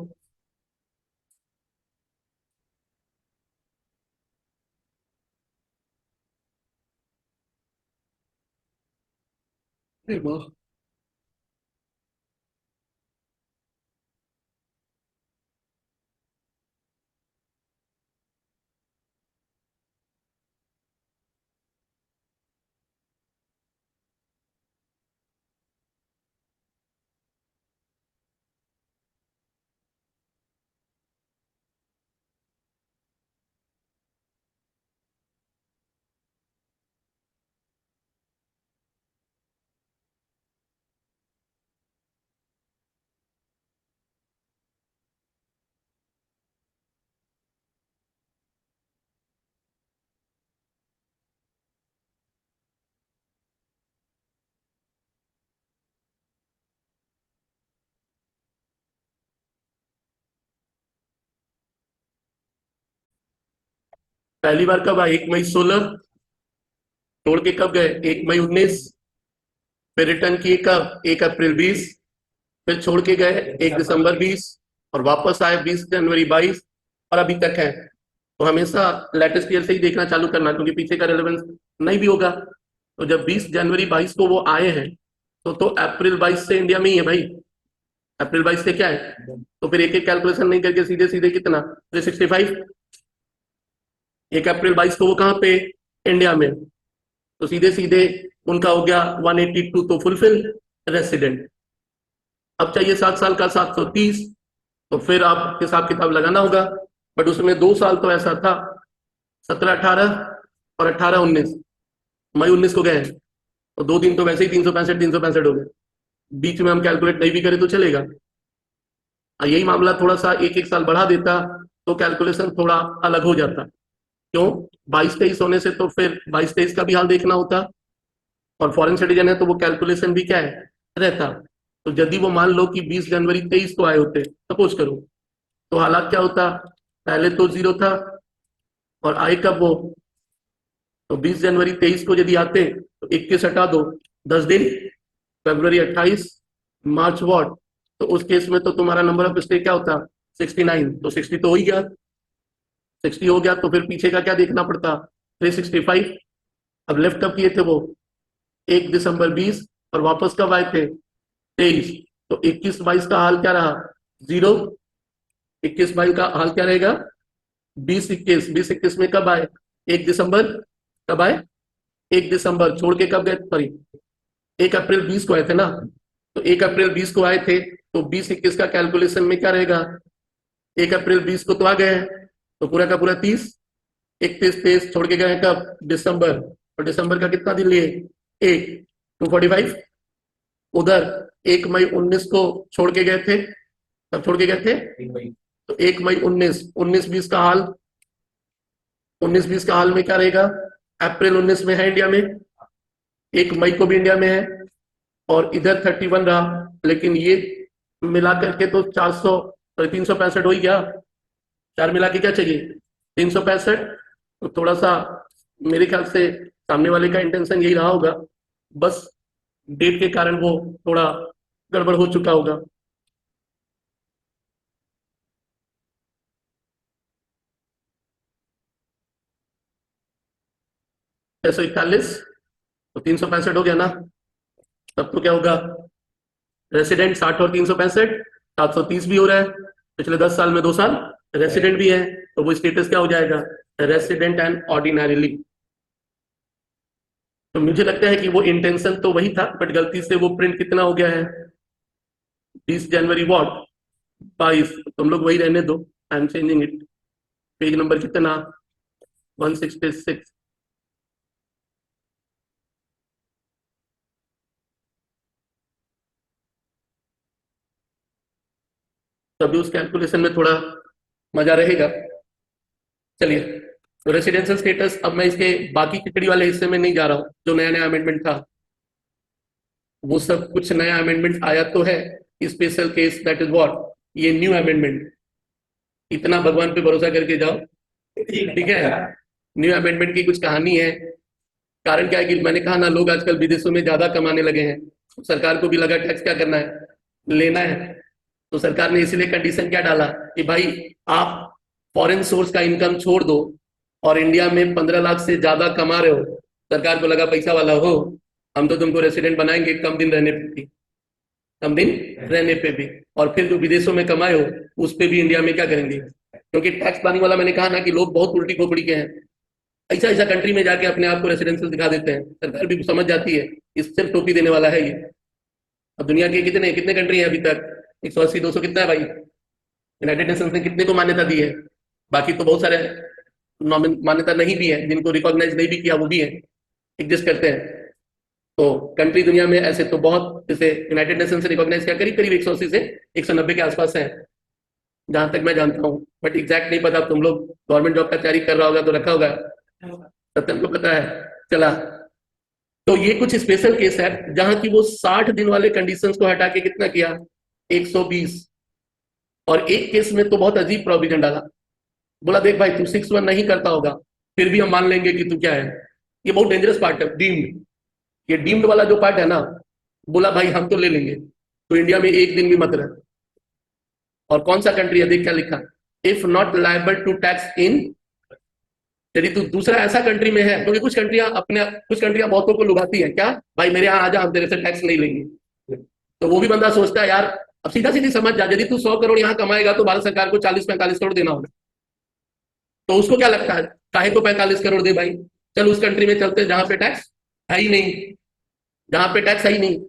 पहली बार कब आए, 1 मई 16, छोड़ के कब गए, 1 मई 19, फिर रिटर्न किए कब, 1 अप्रैल 20, फिर छोड़ के गए 1 दिसंबर 20, और वापस आए 20 जनवरी 22, और अभी तक है। तो हमेशा लेटेस्ट ईयर से ही देखना चालू करना, क्योंकि पीछे का रेलेवेंस नहीं भी होगा। तो जब 20 जनवरी 22 को वो आए हैं, तो अप्रैल 22 से इंडिया में ही है भाई, अप्रैल 22 से क्या है, तो फिर एक एक कैलकुलेशन नहीं करके सीधे सीधे कितना, 365। 1 अप्रैल 22 को वो कहाँ पे, इंडिया में, तो सीधे सीधे उनका हो गया 182, तो फुलफिल, रेसिडेंट। अब चाहिए 7 साल का 730, तो फिर आप हिसाब किताब लगाना होगा, बट उसमें 2 साल तो ऐसा था, 17-18 और 18-19, मई 19 को गए, तो 2 दिन तो वैसे ही 365 हो गए, बीच में हम कैलकुलेट नहीं भी करें तो चलेगा। यही मामला थोड़ा सा एक एक साल बढ़ा देता तो कैलकुलेशन थोड़ा अलग हो जाता। क्यों, 22-23 होने से तो फिर 22-23 का भी हाल देखना होता, और फॉरेन सिटीजन है तो वो कैलकुलेशन भी क्या है, रहता। तो यदि वो मान लो कि 20 जनवरी 23 को आए होते, सपोज करो, तो हालात क्या होता, पहले तो जीरो था, और आए कब वो तो 20 जनवरी 23 को यदि आते तो 21 हटा दो, 10 दिन, फरवरी 28, मार्च वॉट, तो उस केस में तो तुम्हारा नंबर ऑफ स्टे क्या होता, 69, तो 60 तो हो ही गया, 60 हो गया, तो फिर पीछे का क्या देखना पड़ता, 365। अब लेफ्ट कब किए थे वो, 1 दिसंबर 20, और वापस कब आए थे, 23, तो 21-22 का हाल क्या रहा, 0, 21-22 का हाल क्या रहेगा, 20-21 में कब आए, 1 दिसंबर, कब आए, 1 दिसंबर छोड़ के कब गए, सॉरी 1 अप्रैल 20 को आए थे ना, तो 1 अप्रैल 20 को आए थे, तो 20-21 का कैलकुलेशन में क्या रहेगा, 1 अप्रैल 20 को तो आ गए हैं, तो पूरा का पूरा 30, 31-23 छोड़ के गए हैं कब, दिसंबर, और दिसंबर का कितना दिन लिए, 245, उधर 1 मई 19 को छोड़ के गए थे, तब छोड़ के गए थे, तो 1 मई 19, 19-20 का हाल, 19-20 का हाल में क्या रहेगा, अप्रैल 19 में है इंडिया में, 1 मई को भी इंडिया में है, और इधर 31 रहा, लेकिन ये मिला करके तो 400, 365 हो ही गया, चार मिला के क्या चाहिए, 365, तो थोड़ा सा मेरे ख्याल से सामने वाले का इंटेंशन यही रहा होगा, बस डेट के कारण वो थोड़ा गड़बड़ हो चुका होगा। 641, तो 365 हो गया ना, तब तो क्या होगा, रेसिडेंट 60 और 365, 730 भी हो रहा है, पिछले 10 साल में 2 साल रेसिडेंट भी है, तो वो स्टेटस क्या हो जाएगा, रेसिडेंट एंड ऑर्डिनरीली। तो मुझे लगता है कि वो इंटेंशन तो वही था, बट गलती से वो प्रिंट कितना हो गया है, 20 जनवरी वॉट 22, तुम लोग वही रहने दो, I am changing it, page number कितना, 166, तभी उस कैलकुलेशन में थोड़ा मजा रहेगा। चलिए, तो रेसिडेंशियल स्टेटस, अब मैं इसके बाकी खिचड़ी वाले हिस्से में नहीं जा रहा हूँ, जो नया नया अमेंडमेंट था, वो सब कुछ नया अमेंडमेंट आया तो है, special case that is what, ये न्यू अमेंडमेंट, इतना भगवान पे भरोसा करके जाओ, ठीक है, न्यू अमेंडमेंट की कुछ कहानी है। कारण क्या है कि मैंने कहा ना, लोग आजकल विदेशों में ज्यादा कमाने लगे हैं, सरकार को भी लगा टैक्स क्या करना है, लेना है, तो सरकार ने इसीलिए कंडीशन क्या डाला कि भाई आप फॉरेन सोर्स का इनकम छोड़ दो, और इंडिया में 15 लाख से ज्यादा कमा रहे हो, सरकार को लगा पैसा वाला हो, हम तो तुमको रेसिडेंट बनाएंगे कम दिन रहने पे भी, कम दिन रहने पे भी, और फिर जो विदेशों में कमाए हो उस पे भी इंडिया में क्या करेंगे, क्योंकि टैक्स प्लानिंग वाला मैंने कहा ना कि लोग बहुत उल्टी खोपड़ी के हैं, ऐसा ऐसा कंट्री में जाके अपने आप को रेसिडेंशियल दिखा देते हैं, सरकार भी समझ जाती है इस सिर्फ टोपी देने वाला है ये। अब दुनिया के कितने कितने कंट्री है अभी तक, 180-200 कितना है भाई, यूनाइटेड नेशंस ने कितने को मान्यता दी है, बाकी तो बहुत सारे मान्यता नहीं भी है, जिनको रिकॉग्नाइज नहीं भी किया वो भी है, एग्जिस्ट करते हैं। तो कंट्री दुनिया में ऐसे तो बहुत, जैसे यूनाइटेड नेशन से रिकॉग्नाइज किया करीब करीब 180 से 190 के आसपास है, जहां तक मैं जानता हूँ, बट एग्जैक्ट नहीं पता, तुम लोग गवर्नमेंट जॉब का तैयारी कर रहा होगा तो रखा होगा, सत्यम को पता है। चला, तो ये कुछ स्पेशल केस है जहां की वो 60 दिन वाले कंडीशंस को हटा के कितना किया, 120, और एक केस में तो बहुत अजीब प्रोविजन डाला, बोला देख भाई तू 6-1 नहीं करता होगा, फिर भी हम मान लेंगे कि तू क्या है, ये बहुत डेंजरस पार्ट है, डीम्ड, ये डीम्ड वाला जो पार्ट है ना, बोला भाई हम तो ले लेंगे, तो इंडिया में एक दिन भी मत रहे, और कौन सा कंट्री है देख क्या लिखा, if not liable to tax in, यदि तू दूसरा ऐसा कंट्री में है, क्योंकि कुछ कंट्रियां बहुतों को लुभाती है, क्या भाई मेरे यहाँ आजा हम तेरे से टैक्स नहीं लेंगे, तो वो भी बंदा सोचता है यार, अब सीधा सीधी समझ जा, यदि तू 100 करोड़ यहाँ कमाएगा तो भारत सरकार को 40-45 करोड़ देना होगा, तो उसको क्या लगता है, काहे को 45 करोड़ दे भाई, चल उस कंट्री में चलते जहां पे टैक्स है ही नहीं, जहां पे टैक्स है ही नहीं,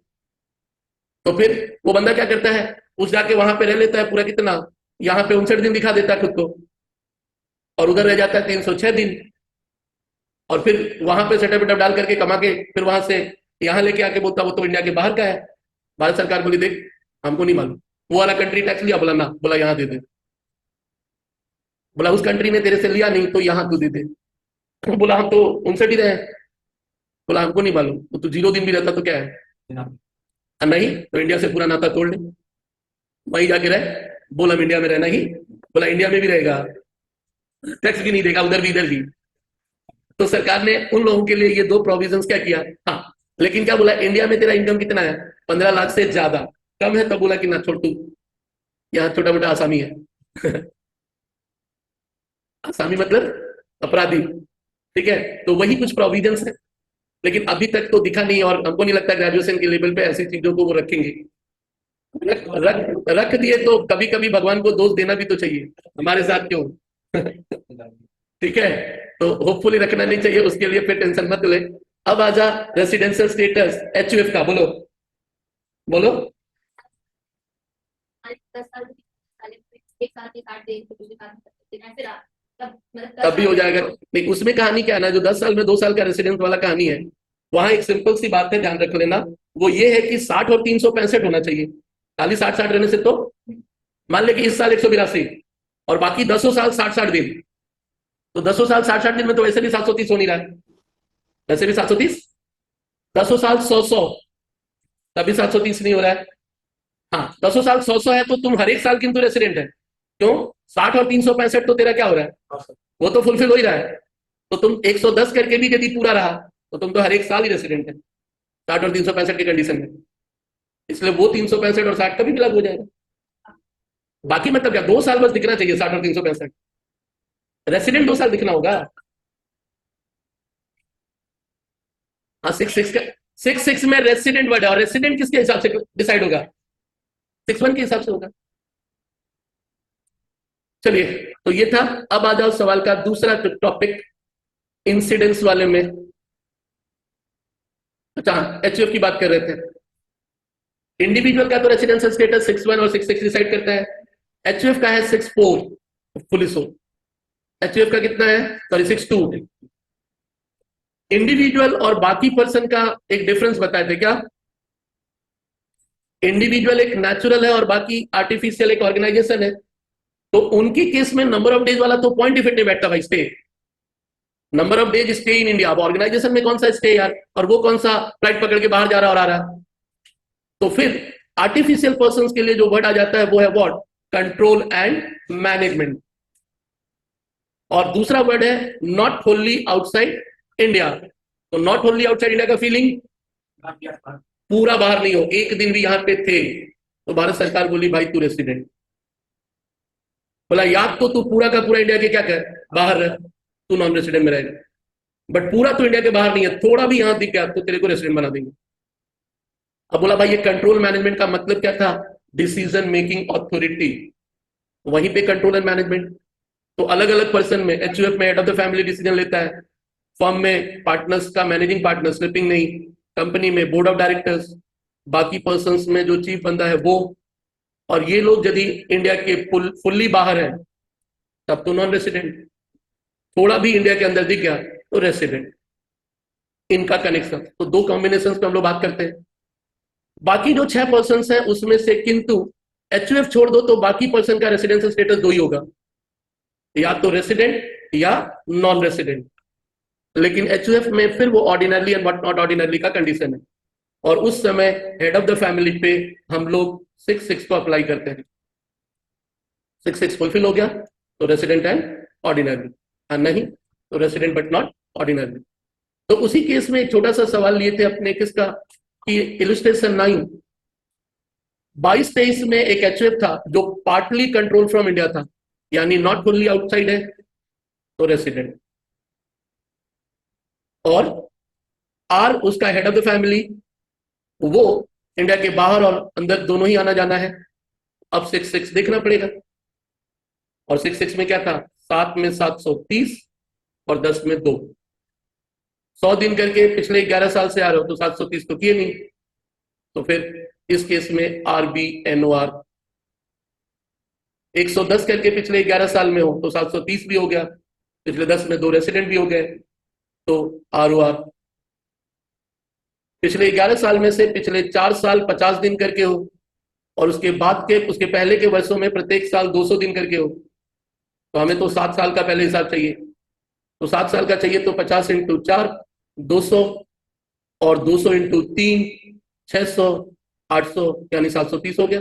तो फिर वो बंदा क्या करता है, उस जाके वहां पे रह लेता है पूरा कितना, यहाँ पे 59 दिन दिखा देता है खुद को, और उधर रह जाता है 306 दिन, और फिर वहां पे सेटअप वेटअप डाल करके कमा के फिर वहां से यहाँ लेके आके बोलता वो तो इंडिया के बाहर का है, भारत सरकार बोली देख हमको नहीं मालूम, वो वाला कंट्री टैक्स लिया, बोला ना, बोला यहाँ दे दे, बोला उस कंट्री ने तेरे से लिया नहीं तो यहाँ तू दे दे, बोला हम तो 59 ही रहे, बोला हमको नहीं मालूम, तो 0 दिन भी रहता तो क्या है, नहीं तो इंडिया से पूरा नाता तोड़ ले, वहीं जाके रहे, बोला हम इंडिया में रहना ही, बोला इंडिया में भी रहेगा, टैक्स भी नहीं देगा उधर भी इधर भी, तो सरकार ने उन लोगों के लिए ये दो प्रोविजंस क्या किया। हाँ, लेकिन क्या बोला, इंडिया में तेरा इनकम कितना है, 15 लाख से ज्यादा, कम है तो बोला कि ना छोड़ तू, यहाँ छोटा मोटा आसामी है। आसामी मतलब अपराधी, ठीक है। तो वही कुछ प्रोविजंस है, लेकिन अभी तक तो दिखा नहीं, और हमको नहीं लगता ग्रेजुएशन के लेवल पे ऐसी चीजों को वो रखेंगे। रख दिए तो कभी कभी भगवान को दोष देना भी तो चाहिए, हमारे साथ क्यों। ठीक है, तो होपफुली रखना नहीं चाहिए, उसके लिए फिर टेंशन मत ले। अब आजा रेसिडेंशियल स्टेटस एचयूएफ का, बोलो बोलो। तब भी हो जाएगा नहीं, उसमें कहानी क्या है ना, जो 10 साल में 2 साल का रेसिडेंस वाला कहानी है, वहां एक सिंपल सी बात है, ध्यान रख लेना। वो ये है कि 60 और 365 होना चाहिए। खाली 60-60 रहने से तो, मान ले कि इस साल 182 और बाकी 10 साल 60-60 दिन, तो 10 साल 60-60 दिन में तो वैसे भी 730 हो नहीं रहा है, वैसे भी 730, 10 साल 100-100, तभी 730 नहीं हो रहा है। हाँ, 10 साल 100-100 है तो तुम हर एक साल किंतु रेसिडेंट है, क्यों, 60 और 365 तो तेरा क्या हो रहा है, वो तो फुलफिल हो ही रहा है। तो तुम 110 करके भी यदि पूरा रहा तो तुम तो हर एक साल ही रेसिडेंट है 60 और 365 की कंडीशन में, इसलिए वो 365 और 60 का भी लागू हो जाएगा। बाकी मतलब क्या, 2 साल बस दिखना चाहिए 60 और 365, रेसिडेंट 2 साल दिखना होगा। हाँ, 6-6 का, 6-6 में रेसिडेंट वर्ड है, और रेसिडेंट किसके हिसाब से डिसाइड होगा, 6-1 के हिसाब से होगा। चलिए, तो ये था। अब आ जाओ सवाल का दूसरा टॉपिक, इंसिडेंस वाले में। अच्छा, एचयूएफ की बात कर रहे थे। इंडिविजुअल का तो रेसिडेंशियल स्टेटस 6-1 और 6-6 डिसाइड करता है, एचयूएफ का है 6-4, पुलिस हो। एचयूएफ का कितना है, सॉरी 6-2। इंडिविजुअल और बाकी पर्सन का एक डिफरेंस बताए थे क्या, इंडिविजुअल एक नेचुरल है और बाकी आर्टिफिशियल एक ऑर्गेनाइजेशन है। तो उनके केस में नंबर ऑफ डेज वाला तो पॉइंट इफेक्ट नहीं बैठता भाई, stay, number of days stay in India. अब ऑर्गेनाइजेशन में कौन सा स्टे यार, और वो कौन सा फ्लाइट पकड़ के बाहर जा रहा और आ रहा। तो फिर आर्टिफिशियल पर्सन के लिए जो वर्ड आ जाता है वो है व्हाट, कंट्रोल एंड मैनेजमेंट। और दूसरा वर्ड है नॉट होली आउटसाइड इंडिया। तो नॉट होली आउटसाइड इंडिया का फीलिंग, पूरा बाहर नहीं हो, एक दिन भी यहां पे थे तो भारत सरकार बोली भाई तू रेसिडेंट, बोला याद तो तू पूरा का पूरा इंडिया के क्या कर बाहर रह, तू नॉन रेसिडेंट में रहेगा, बट पूरा तो इंडिया के बाहर नहीं है, थोड़ा भी यहां दिख गया तो तेरे को रेसिडेंट बना देंगे। अब बोला भाई ये कंट्रोल मैनेजमेंट का मतलब क्या था, डिसीजन मेकिंग अथॉरिटी, वहीं पे कंट्रोल एंड मैनेजमेंट। तो अलग अलग पर्सन में, एचयूएफ में head of the family decision लेता है, फर्म में पार्टनर्स का मैनेजिंग पार्टनर, स्लिपिंग नहीं, कंपनी में बोर्ड ऑफ डायरेक्टर्स, बाकी पर्संस में जो चीफ बंदा है वो। और ये लोग यदि इंडिया के फुल्ली बाहर है तब तो नॉन रेसिडेंट, थोड़ा भी इंडिया के अंदर दिख गया तो रेसिडेंट। इनका कनेक्शन, तो दो कॉम्बिनेशन पे हम लोग बात करते हैं। बाकी जो 6 पर्सन है उसमें से किंतु एचयूएफ छोड़ दो तो बाकी पर्सन का रेसिडेंशियल स्टेटस 2 ही होगा, या तो रेसिडेंट या नॉन रेसिडेंट। लेकिन एचयूएफ में फिर वो ऑर्डिनरली एंड नॉट ऑर्डिनरली का कंडीशन है, और उस समय हेड ऑफ द फैमिली पे हम लोग 6-6 को अप्लाई करते हैं। 6-6 फुलफिल हो गया तो रेसिडेंट एंड ऑर्डिनरी, नहीं तो रेसिडेंट बट नॉट ऑर्डिनरी। तो उसी केस में एक छोटा सा सवाल लिए थे अपने किसका, कि इलस्ट्रेशन 9 22-23 में एक एचयूएफ था जो पार्टली कंट्रोल फ्रॉम इंडिया था, यानी नॉट फुल्ली आउटसाइड है तो रेसिडेंट, और आर उसका हेड ऑफ द फैमिली, वो इंडिया के बाहर और अंदर दोनों ही आना जाना है। अब 6-6 देखना पड़ेगा, और 6-6 में क्या था, 7 में 730 और 10 में 2, 100 दिन करके पिछले 11 साल से आ रहे हो तो 730 तो किए नहीं, तो फिर इस केस में RBNOR 110 करके पिछले 11 साल में हो तो 730 भी हो गया, पिछले 10 में 2 रेसिडेंट भी हो गए तो ROR। पिछले 11 साल में से पिछले 4 साल 50 दिन करके हो, और उसके बाद के उसके पहले के वर्षों में प्रत्येक साल 200 दिन करके हो, तो हमें तो 7 साल का पहले हिसाब चाहिए। तो 7 साल का चाहिए तो 50 इंटू 4 200, और 200 इंटू 3 600, 800 यानी 730 हो गया।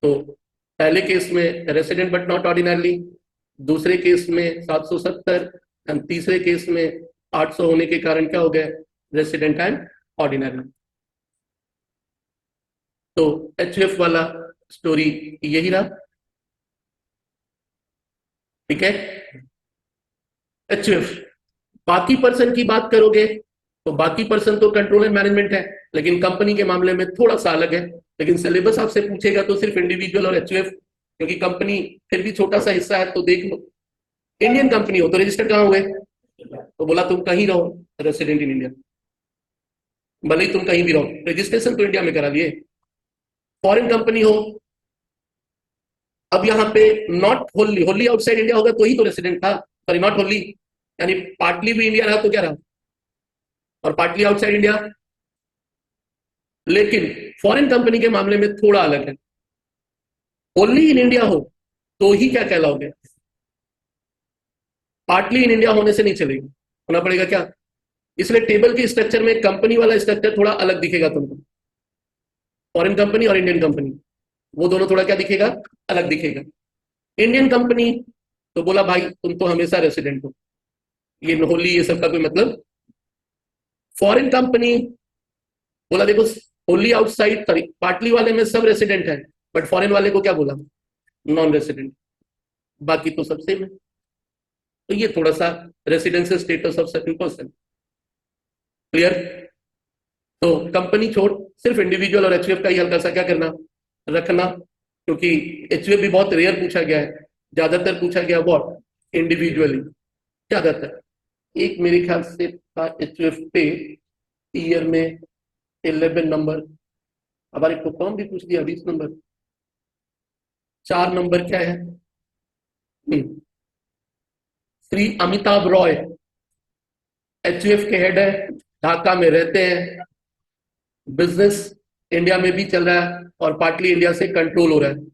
तो पहले केस में रेसिडेंट बट नॉट ऑर्डिनरली, दूसरे केस में 770, एंड तीसरे केस में 800 होने के कारण क्या हो गया, रेसिडेंट एंड ऑर्डिनरी। तो एचयूएफ वाला स्टोरी यही रहा, ठीक है। एचयूएफ, बाकी पर्सन की बात करोगे तो बाकी पर्सन तो कंट्रोल एंड मैनेजमेंट है, लेकिन कंपनी के मामले में थोड़ा सा अलग है। लेकिन सिलेबस आपसे पूछेगा तो सिर्फ इंडिविजुअल और एचयूएफ, क्योंकि कंपनी फिर भी छोटा सा हिस्सा है। तो देख लो, इंडियन कंपनी हो तो रजिस्टर्ड कहाँ हुए, तो बोला तुम कहीं रहो रेसिडेंट इन इंडिया, भले ही तुम कहीं भी रहो, रजिस्ट्रेशन तो इंडिया में करा लिए। फॉरेन कंपनी हो, अब यहाँ पे not Holi, Holi outside India होगा तो ही तो रेसिडेंट था, सॉरी नॉट होली, यानी पार्टली भी इंडिया रहा तो क्या रहा, और पार्टली आउटसाइड इंडिया। लेकिन फॉरेन कंपनी के मामले में थोड़ा अलग है, ओनली इन इंडिया हो तो ही क्या कहलाओगे, पार्टली इन इंडिया होने से नहीं चलेगी, होना पड़ेगा क्या। इसलिए टेबल के स्ट्रक्चर में कंपनी वाला स्ट्रक्चर थोड़ा अलग दिखेगा तुमको, फॉरेन कंपनी और इंडियन कंपनी, वो दोनों थोड़ा क्या दिखेगा, अलग दिखेगा। इंडियन कंपनी तो बोला भाई तुम तो हमेशा रेसिडेंट हो, ये होली ये सब का कोई मतलब। फॉरेन कंपनी बोला देखो होली आउटसाइड, सॉरी पार्टली वाले में सब रेसिडेंट है, बट फॉरेन वाले को क्या बोला, नॉन रेसिडेंट, बाकी तो सब सेम है। तो ये थोड़ा सा residential status of certain person, clear. तो कंपनी छोड़ सिर्फ इंडिविजुअल और एचयूएफ का ही हल्का सा क्या करना, रखना, क्योंकि एचयूएफ भी बहुत रेयर पूछा गया है, ज्यादातर पूछा गया व्हाट, इंडिविजुअली ज्यादातर। एक मेरे ख्याल से था एचयूएफ पे ईयर में 11 नंबर, हमारे को फॉर्म भी पूछ दिया 20 नंबर। 4 नंबर क्या है, श्री अमिताभ रॉय एचयूएफ के हेड है, ढाका में रहते हैं, बिजनेस इंडिया में भी चल रहा है और पार्टली इंडिया से कंट्रोल हो रहा है।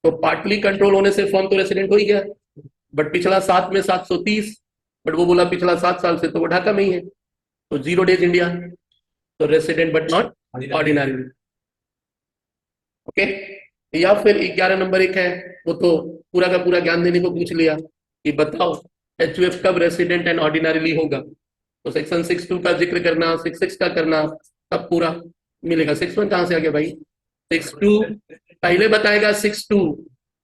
तो पार्टली कंट्रोल होने से फॉर्म तो रेसिडेंट हो ही गया, बट पिछला 7 में 730, बट वो बोला पिछला 7 साल से तो वो ढाका में ही है, तो 0 डेज इंडिया, तो resident but not ordinary, okay. या फिर 11 नंबर एक है, वो तो पूरा का पूरा ज्ञान देने को पूछ लिया कि बताओ एचयूएफ कब रेसिडेंट एंड ऑर्डिनरीली होगा, तो सेक्शन 6(2) का जिक्र करना, 6(6) का करना, तब पूरा मिलेगा। 6(1) कहां से आ गया भाई, 6(2) पहले बताएगा 6(2)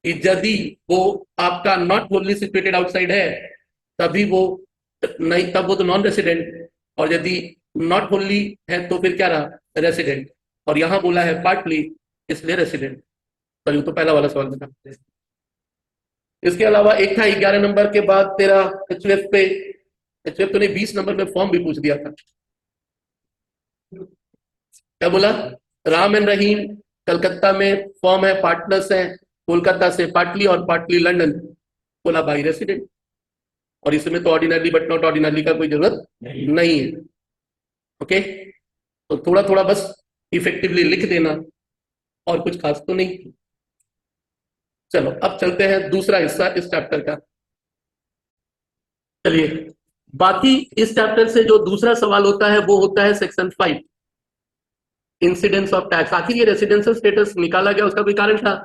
कि यदि वो आपका नॉट होली सिचुएटेड आउटसाइड है तभी वो नहीं, तब वो तो नॉन रेसिडेंट, और यदि नॉट होली है तो फिर क्या रहा, रेसिडेंट, और यहां बोला है पार्टली इसलिए रेसिडेंट। सॉरी तो पहला वाला सवाल था। इसके अलावा एक था 11 नंबर के बाद तेरा एचयूएफ पे, एचयूएफ तो ने 20 नंबर में फॉर्म भी पूछ दिया था, क्या बोला, राम एंड रहीम कलकत्ता में फॉर्म है, पार्टनर्स है, कोलकाता से पार्टली और पार्टली लंदन, बोला भाई रेसिडेंट, और इसमें तो ऑर्डिनरी बट नॉट ऑर्डिनरी का कोई जरूरत नहीं है, ओके। तो थोड़ा थोड़ा बस इफेक्टिवली लिख देना, और कुछ खास तो नहीं। चलो अब चलते हैं दूसरा हिस्सा इस चैप्टर का। चलिए, बाकी इस चैप्टर से जो दूसरा सवाल होता है वो होता है सेक्शन 5, इंसिडेंस ऑफ टैक्स। आखिर ये रेसिडेंशियल स्टेटस निकाला गया, उसका कोई कारण था,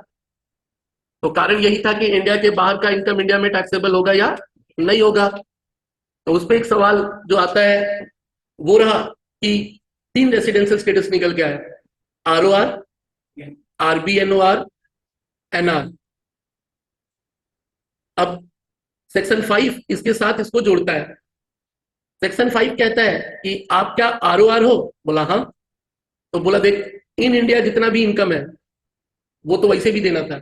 तो कारण यही था कि इंडिया के बाहर का इनकम इंडिया में टैक्सेबल होगा या नहीं होगा। तो उस पर एक सवाल जो आता है वो रहा कि 3 रेसिडेंशियल स्टेटस निकल गया है, आरओआर, आरबीएनओआर, एनआर। अब सेक्शन 5 इसके साथ इसको जोड़ता है। सेक्शन 5 कहता है कि आप क्या आरओआर हो, बोला हाँ, तो बोला देख इन इंडिया जितना भी इनकम है वो तो वैसे भी देना था,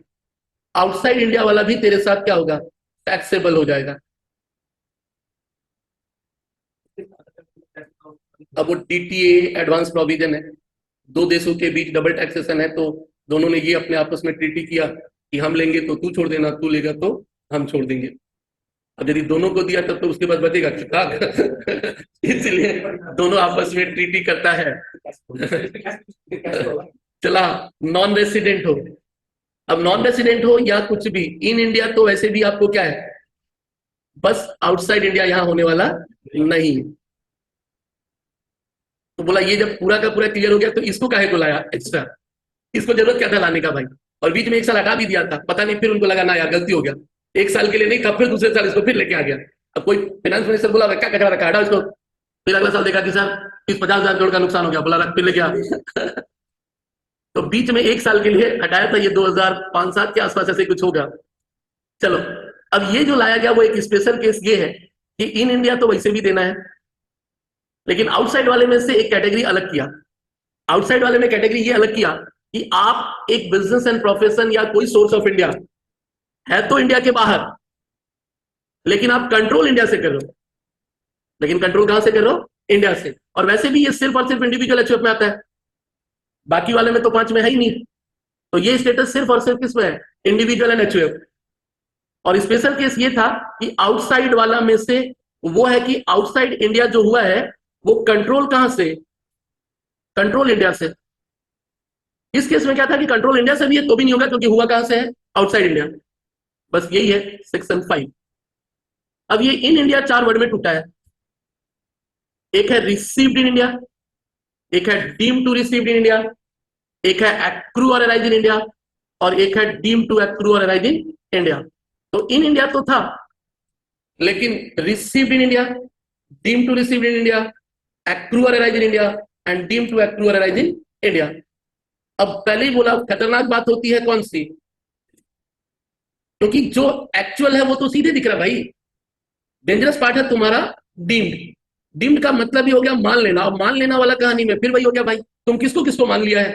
आउटसाइड इंडिया वाला भी तेरे साथ क्या होगा, टैक्सेबल हो जाएगा। अब वो टीटीए एडवांस प्रोविजन है, 2 देशों के बीच डबल टैक्सेशन है, तो दोनों ने ये अपने आपस में ट्रीटी किया कि हम लेंगे तो तू छोड़ देना, तू लेगा तो हम छोड़ देंगे। अब यदि दोनों को दिया तब तो उसके बाद बचेगा किताब इसलिए दोनों आपस में ट्रीटी करता है चला नॉन रेसिडेंट हो, अब नॉन रेसिडेंट हो या कुछ भी इन इंडिया, तो वैसे भी आपको क्या है, बस आउटसाइड इंडिया यहां होने वाला नहीं। तो बोला ये जब पूरा का पूरा क्लियर हो गया तो इसको काहे को लाया एक्स्ट्रा, इसको जरूरत क्या था लाने का भाई, और बीच में 1 साल हटा भी दिया था, पता नहीं फिर उनको लगा ना यार गलती हो गया, 1 साल के लिए नहीं था, फिर दूसरे साल इसको फिर लेके आ गया। अब कोई फाइनेंस मिनिस्टर बोला क्या कचरा रखा है, हटाओ इसको। फिर अगला साल देखा कि सर 30-50 हजार करोड़ का नुकसान हो गया, बोला रख, फिर लेके आ। तो बीच में एक साल के लिए हटाया था, ये 2005-7 के आसपास ऐसे कुछ होगा। चलो, अब ये जो लाया गया वो एक स्पेशल केस ये है कि इन इंडिया तो वैसे भी देना है, लेकिन आउटसाइड वाले में से एक कैटेगरी अलग किया। आउटसाइड वाले में कैटेगरी ये अलग किया कि आप एक बिजनेस एंड प्रोफेशन या कोई सोर्स ऑफ इंडिया है तो इंडिया के बाहर, लेकिन आप कंट्रोल इंडिया से कर रहे हो। लेकिन कंट्रोल कहां से कर रहे हो? इंडिया से। और वैसे भी ये सिर्फ और सिर्फ इंडिविजुअल एचयूएफ में आता है, बाकी वाले में तो 5 में है ही नहीं। तो ये स्टेटस सिर्फ और सिर्फ किस में है? Individual and HUF. और स्पेशल केस ये था कि आउटसाइड वाला में से वो है कि आउटसाइड इंडिया जो हुआ है वो कंट्रोल कहां से? कंट्रोल इंडिया से। इस केस में क्या था कि कंट्रोल इंडिया से भी है तो भी नहीं होगा, क्योंकि हुआ कहां से है? Outside India. बस यही है सेक्शन 5। अब ये इन इंडिया 4 वर्ड में टूटा है। एक है रिसीव्ड इन इंडिया, एक है deem to received in India, एक है एक्रू और अराइज इन इंडिया, और एक है डीम टू एक्रू और अराइज इन इंडिया। तो इन इंडिया तो था, लेकिन received in India, deem to received in India, accrue और arise in India and deem to accrue और अराइज इन इंडिया। अब पहले ही बोला खतरनाक बात होती है कौन सी? क्योंकि जो एक्चुअल है वो तो सीधे दिख रहा भाई। डेंजरस पार्ट है तुम्हारा डीम्ड। डीम्ड का मतलब ही हो गया मान लेना। अब मान लेना वाला कहानी में फिर वही हो गया भाई, तुम किसको किसको मान लिया है?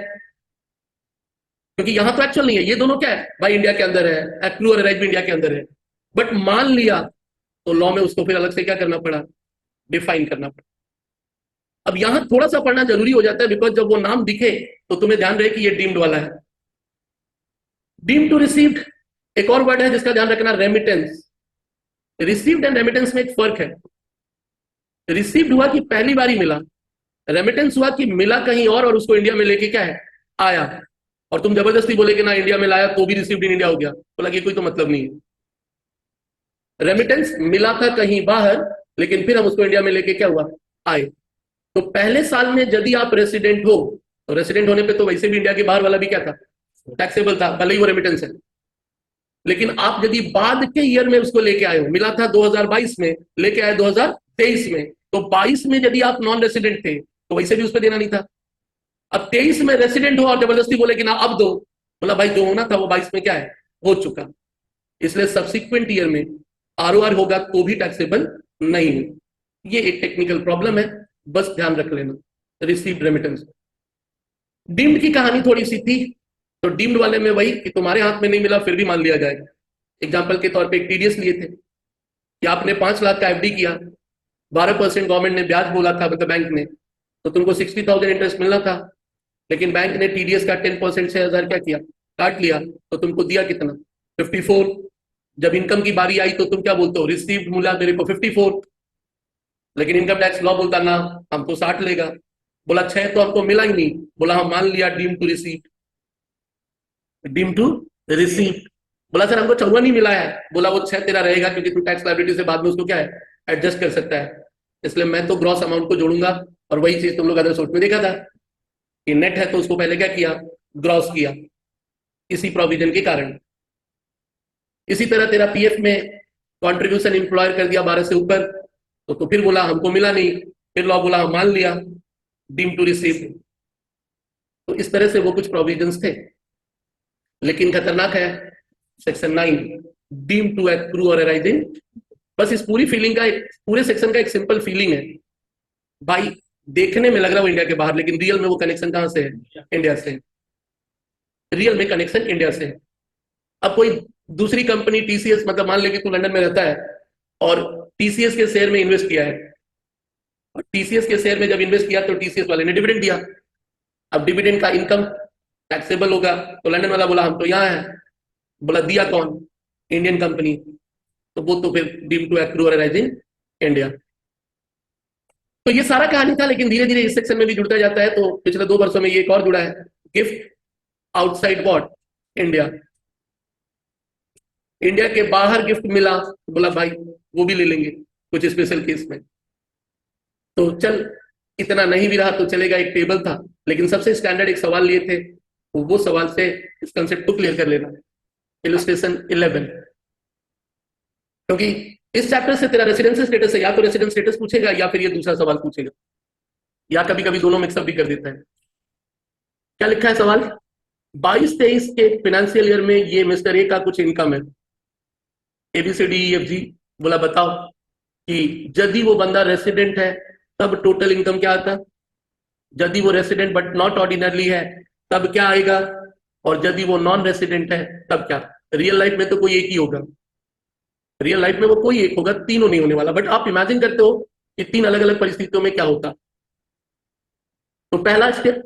क्योंकि यहां तो एक्चुअल नहीं है, ये दोनों क्या है भाई? इंडिया के अंदर है, एक्रू और अराइज भी इंडिया के अंदर है, बट मान लिया तो लॉ में उसको फिर अलग से क्या करना पड़ा? डिफाइन करना पड़ा। अब यहां थोड़ा सा पढ़ना जरूरी हो जाता है, बिकॉज जब वो नाम दिखे तो तुम्हें ध्यान रहे कि ये डीम्ड वाला है। डीम टू रिसीव्ड एक और वर्ड है जिसका ध्यान रखना, रेमिटेंस। रिसीव्ड एंड रेमिटेंस में एक फर्क है। रिसीव्ड हुआ कि पहली बार ही मिला, रेमिटेंस हुआ कि मिला कहीं और उसको इंडिया में लेके क्या है? आया। और तुम जबरदस्ती बोले कि ना इंडिया में लाया तो भी रिसीव्ड इन इंडिया हो गया, बोला कि कोई तो मतलब नहीं है। रेमिटेंस मिला था कहीं बाहर, लेकिन फिर हम उसको इंडिया में लेके क्या हुआ? आए। तो पहले साल में यदि आप रेसिडेंट हो, तो रेसिडेंट होने पे तो वैसे भी इंडिया के बाहर वाला भी क्या था? टैक्सेबल था, भले ही वो रेमिटेंस है। लेकिन आप यदि बाद के ईयर में उसको लेके आए हो, मिला था 2022 में, लेके आए 2023 में, तो 22 में यदि आप नॉन रेसिडेंट थे तो वैसे भी उस पर देना नहीं था। अब 23 में रेसिडेंट हो और जबरदस्ती बोले कि ना अब दो, बोला भाई जो होना था वो 22 में क्या है? हो चुका। इसलिए सब्सिक्वेंट ईयर में आरओआर होगा तो भी टैक्सेबल नहीं है। ये एक टेक्निकल प्रॉब्लम है, बस ध्यान रख लेना। Received remittance. डीम्ड की कहानी थोड़ी सी थी, तो डीम्ड वाले में वही कि तुम्हारे हाथ में नहीं मिला फिर भी मान लिया जाएगा। एग्जाम्पल के तौर पे एक टीडीएस लिए थे कि आपने 5 लाख का एफडी किया, 12% गवर्नमेंट ने ब्याज बोला था, मतलब बैंक ने, तो तुमको 60,000 इंटरेस्ट मिलना था, लेकिन बैंक ने टीडीएस का 10% 6,000 क्या किया? काट लिया। तो तुमको दिया कितना? 54। जब इनकम की बारी आई तो तुम क्या बोलते हो? रिसीव्ड मिला मेरे को 54, लेकिन इनकम टैक्स लॉ बोलता ना हमको 60 लेगा। बोला 6 तो हमको मिला ही नहीं, बोला हम मान लिया deem to receive. Deem to receive. बोला सर हमको 54 ही मिला है, बोला वो 6 तेरा रहेगा क्योंकि तू टैक्स लायबिलिटी से बाद में उसको क्या है? एडजस्ट कर सकता है। इसलिए मैं तो ग्रॉस अमाउंट को जोड़ूंगा। और वही चीज तुम लोग अदर सोर्स में देखा था कि नेट है तो उसको पहले क्या किया? ग्रॉस किया, इसी प्रोविजन के कारण। इसी तरह तेरा पीएफ में कंट्रीब्यूशन इंप्लॉयर कर दिया 12 से ऊपर, तो फिर बोला हमको मिला नहीं, फिर लॉ बोला हम मान लिया डीम टू रिसीव। तो इस तरह से वो कुछ प्रोविजंस थे, लेकिन खतरनाक है सेक्शन 9, डीम टू एक्रू और अराइजिंग। बस इस पूरी फीलिंग का पूरे सेक्शन का एक सिंपल फीलिंग है भाई, देखने में लग रहा है वो इंडिया के बाहर, लेकिन रियल में वो कनेक्शन कहां से है? इंडिया से। रियल में कनेक्शन इंडिया से है। अब कोई दूसरी कंपनी टीसीएस, मतलब मान ले कि तू लंदन में रहता है और टीसीएस के शेयर में इन्वेस्ट किया है, और टीसीएस के शेयर में जब इन्वेस्ट किया तो टीसीएस वाले ने डिविडेंड दिया। अब डिविडेंड का इनकम टैक्सेबल होगा, तो लंदन वाला बोला हम तो यहाँ है, बोला दिया कौन? इंडियन कंपनी, तो वो तो फिर डीम टू एक्रू और अराइजिंग इंडिया। तो ये सारा कहानी था, लेकिन धीरे धीरे इस सेक्शन में भी जुड़ता जाता है। तो पिछले 2 वर्षों में ये एक और जुड़ा है, gift outside what? India. India के बाहर गिफ्ट मिला, बोला भाई वो भी ले लेंगे कुछ स्पेशल केस में। तो चल इतना नहीं भी रहा तो चलेगा, एक टेबल था, लेकिन सबसे स्टैंडर्ड एक सवाल लिए थे, तो वो सवाल से इस कंसेप्ट को क्लियर कर लेना। इलस्ट्रेशन 11, क्योंकि इस चैप्टर से तेरा रेसिडेंशियल स्टेटस है, या तो रेसिडेंस स्टेटस पूछेगा या फिर ये दूसरा सवाल पूछेगा, या कभी कभी दोनों मिक्सअप भी कर देता है। क्या लिखा है सवाल? 22-23 के फाइनेंशियल ईयर में ये मिस्टर ए का कुछ इनकम है, ABCDEFG। बोला बताओ कि यदि वो बंदा रेसिडेंट है तब टोटल इनकम क्या आता, यदि वो रेसिडेंट बट नॉट ऑर्डिनरली है तब क्या आएगा, और यदि वो नॉन रेसिडेंट है तब क्या। रियल लाइफ में तो कोई एक ही होगा, रियल लाइफ में वो कोई एक होगा, तीनों नहीं होने वाला, बट आप इमेजिन करते हो कि तीन अलग अलग परिस्थितियों में क्या होता। तो पहला step,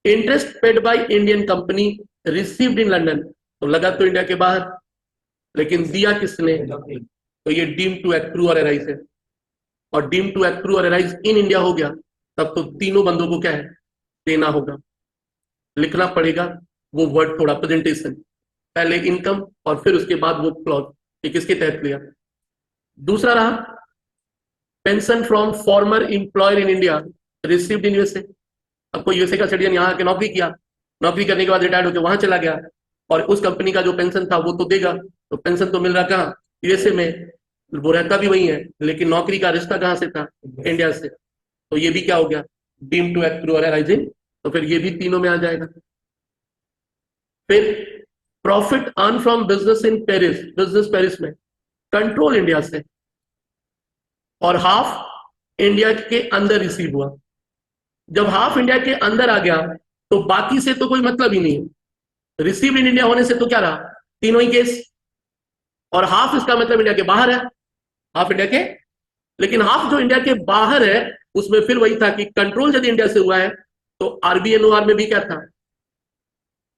interest paid by Indian company received in London, तो लगा तो इंडिया के बाहर, लेकिन दिया किसने, तो ये डीम टू एक्रू और अराइज है, और डीम टू एक्रू और अराइज इन इंडिया हो गया, तब तो तीनों बंदों को क्या है, देना होगा। लिखना पड़ेगा वो वर्ड थोड़ा, प्रेजेंटेशन, पहले इनकम और फिर उसके बाद वो क्लॉज कि किसके तहत लिया। दूसरा रहा pension from farmer employer in India received in USA. अब कोई यूएसए का सिटीजन यहाँ आके नौकरी किया, नौकरी करने के बाद रिटायर्ड होकर वहां चला गया, और उस कंपनी का जो पेंशन था वो तो देगा, तो पेंशन तो मिल रहा कहाँ, यूएसए में, वो रहता भी वही है, लेकिन नौकरी का रिश्ता कहाँ से था, इंडिया से, तो ये भी क्या हो गया, डीम टू एक्ट राइजिंग, तो फिर ये भी तीनों में आ जाएगा। फिर profit earn from business in Paris, business Paris में, कंट्रोल इंडिया से, और हाफ इंडिया के अंदर रिसीव हुआ। जब हाफ इंडिया के अंदर आ गया तो बाकी से तो कोई मतलब ही नहीं है, रिसीव इन इंडिया होने से तो क्या रहा, तीनों ही केस, और हाफ इसका मतलब इंडिया के बाहर है, हाफ इंडिया के, लेकिन हाफ जो इंडिया के बाहर है उसमें फिर वही था कि कंट्रोल यदि इंडिया से हुआ है तो RBNOR में भी क्या था,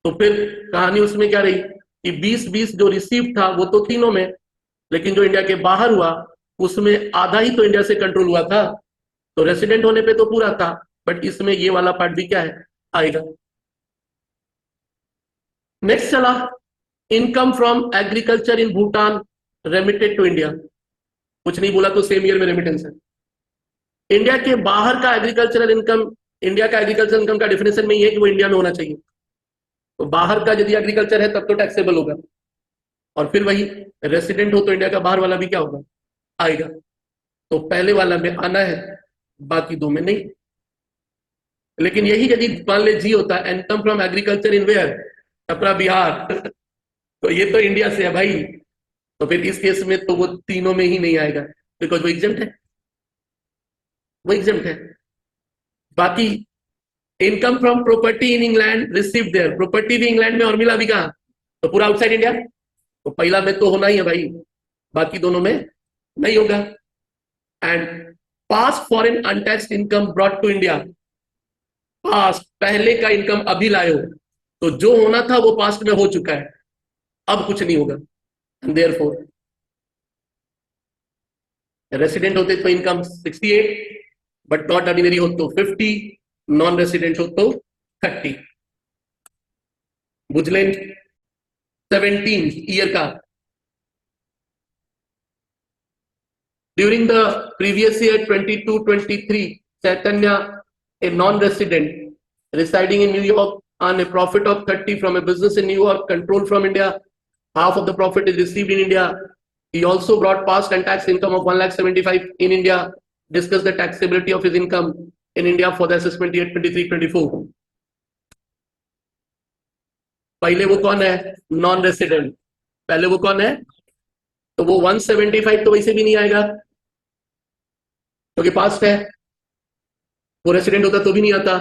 तो फिर कहानी उसमें क्या रही कि 20-20 जो रिसीव था वो तो तीनों में, लेकिन जो इंडिया के बाहर हुआ उसमें आधा ही तो इंडिया से कंट्रोल हुआ था, तो रेसिडेंट होने पे तो पूरा था, बट इसमें ये वाला पार्ट भी क्या है, आएगा। नेक्स्ट चला income from agriculture in Bhutan remitted to India, कुछ नहीं बोला तो सेम ईयर में रेमिटेंस है। इंडिया के बाहर का एग्रीकल्चरल इनकम, इंडिया का एग्रीकल्चर इनकम का डेफिनेशन में ये है कि वो इंडिया में होना चाहिए, तो बाहर का यदि एग्रीकल्चर है तब तो टैक्सेबल होगा, और फिर वही रेसिडेंट हो तो इंडिया का बाहर वाला भी क्या होगा, आएगा। तो पहले वाला में आना है, बाकी दो में नहीं। लेकिन यही यदि मान ले जी होता income from agriculture in where, Chhapra Bihar तो ये तो इंडिया से है भाई, तो फिर इस केस में तो वो तीनों में ही नहीं आएगा, बिकॉज वो एग्जेम्प्ट है, वो एग्जेम्प्ट है। बाकी income from property in England receive there, property भी इंग्लैंड में और मिला भी कहां, तो पूरा आउटसाइड इंडिया, तो पहला में तो होना ही है भाई, बाकी दोनों में नहीं होगा। And past foreign untaxed income brought to India, past पहले का इनकम अभी लाए हो, तो जो होना था वो पास्ट में हो चुका है, अब कुछ नहीं होगा। देयरफॉर रेसिडेंट होते तो इनकम 68, बट नॉट ऑर्डिनरी हो तो 50, नॉन रेसिडेंट हो तो 30। बुझलें 17 ईयर का, during the previous year 22-23 Chaitanya, a non-resident residing in New York, earned a profit of 30 from a business in New York controlled from India. Half of the profit is received in India. He also brought past untaxed income of 1,75,000 in India. Discuss the taxability of his income in India for the assessment year 23-24. पहले वो कौन है, non resident, पहले वो कौन है, तो वो 175 तो वैसे भी नहीं आएगा क्योंकि पास्ट है, वो रेसिडेंट होता तो भी नहीं आता।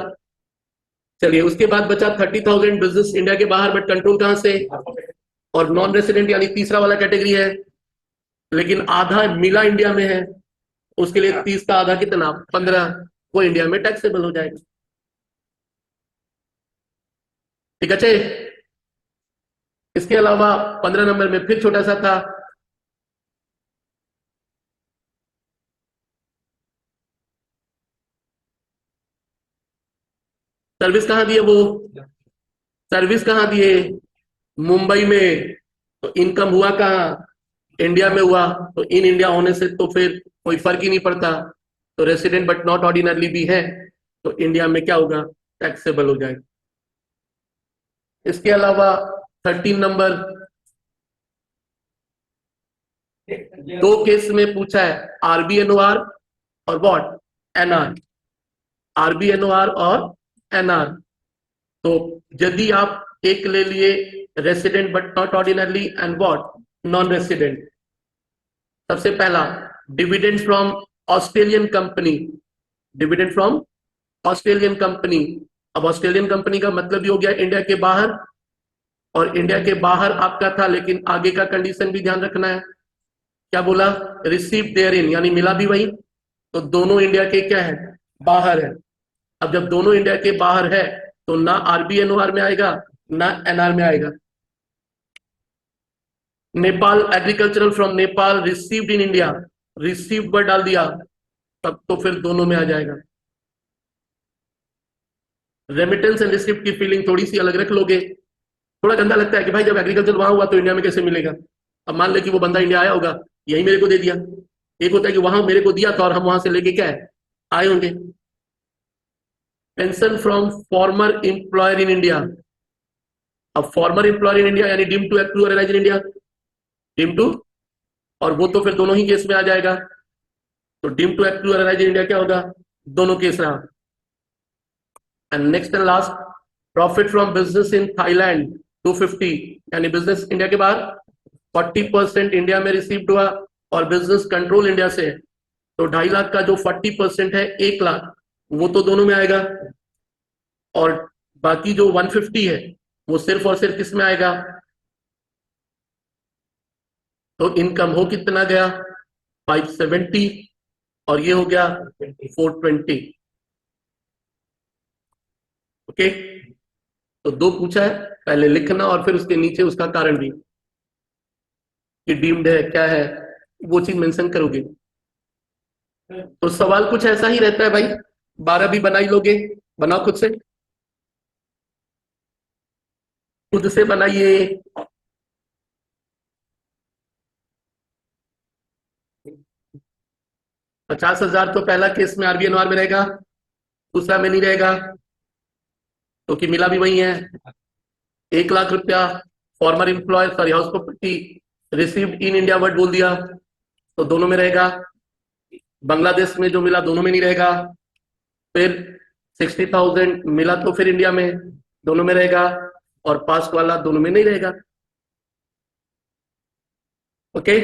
चलिए उसके बाद बचा 30,000 बिजनेस इंडिया के बाहर बट कंट्रोल कहां से, और नॉन रेसिडेंट यानी तीसरा वाला कैटेगरी है, लेकिन आधा मिला इंडिया में है, उसके लिए 30 का आधा कितना, 15, वो इंडिया में टैक्सेबल हो जाएगा। ठीक है, इसके अलावा 15 नंबर में फिर छोटा सा था, सर्विस कहां दिए, वो सर्विस कहां दिए, मुंबई में, तो इनकम हुआ कहां, इंडिया में हुआ, तो इन इंडिया होने से तो फिर कोई फर्क ही नहीं पड़ता, तो रेसिडेंट बट नॉट ऑर्डिनरली भी है, तो इंडिया में क्या होगा, टैक्सेबल हो जाएगा। इसके अलावा 13 नंबर, दो केस में पूछा है आरबीएनओआर और व्हाट एनआर, आरबीएनओआर और एनआर। तो यदि आप एक ले लिए resident but not ordinarily and what non resident. सबसे पहला dividend from Australian company, dividend from Australian company. अब ऑस्ट्रेलियन कंपनी का मतलब ये हो गया इंडिया के बाहर, और इंडिया के बाहर आपका था, लेकिन आगे का कंडीशन भी ध्यान रखना है। क्या बोला? रिसीव देयर इन, यानी मिला भी वही, तो दोनों इंडिया के क्या है? बाहर है। अब जब दोनों इंडिया के बाहर है तो ना आरबीएनओआर में आएगा ना एनआर में आएगा। Nepal agricultural from Nepal received in India, received word डाल दिया तब तो फिर दोनों में आ जाएगा। रेमिटेंस एंड रिसिप्ट की फीलिंग थोड़ी सी अलग रख लोगे। थोड़ा गंदा लगता है कि भाई जब एग्रीकल्चर वहां हुआ तो इंडिया में कैसे मिलेगा। अब मान ले कि वो बंदा इंडिया आया होगा, यही मेरे को दे दिया। एक होता है कि वहां मेरे को दिया था और हम वहां से लेके क्या है आए होंगे। Pension from former employer in India. अब फॉर्मर एम्प्लॉयर इन इंडिया यानी deem to accrue arise in India, deem to, और वो तो फिर दोनों ही केस में आ जाएगा। तो deem to accrue arise in India क्या होगा? दोनों केस रहा। And next and last, profit from business in Thailand 250, यानी बिजनेस इंडिया के बाहर 40% इंडिया में रिसीव्ड हुआ और बिजनेस कंट्रोल इंडिया से, तो 2.5 लाख का जो 40% है 1 लाख, वो तो दोनों में आएगा। और बाकी जो 150 है वो सिर्फ और सिर्फ किस में आएगा? तो इनकम हो कितना गया? 570, और ये हो गया 420। ओके, तो दो पूछा है, पहले लिखना और फिर उसके नीचे उसका कारण भी कि डीम्ड है क्या है, वो चीज मेंशन करोगे। तो सवाल कुछ ऐसा ही रहता है भाई। 12 भी बना ही लोगे, बनाओ खुद से, खुद से बनाइए। 50,000 तो पहला केस में आरबीएनआर में रहेगा, दूसरा में नहीं रहेगा क्योंकि मिला भी वही है। 1 लाख रुपया farmer employer sorry house property received in India word बोल दिया तो दोनों में रहेगा। बांग्लादेश में जो मिला दोनों में नहीं रहेगा। फिर 60,000 मिला तो फिर इंडिया में दोनों में रहेगा, और पास्ट वाला दोनों में नहीं रहेगा। ओके,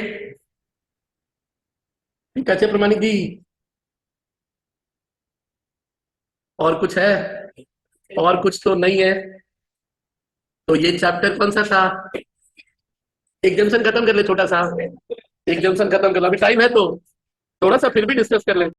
ठीक है प्रमाणिक जी, और कुछ है? और कुछ तो नहीं है। तो ये चैप्टर कौन सा था? एग्जाम्शन खत्म कर ले, छोटा सा एग्जाम्शन खत्म कर लो, अभी टाइम है तो थोड़ा सा फिर भी डिस्कस कर ले।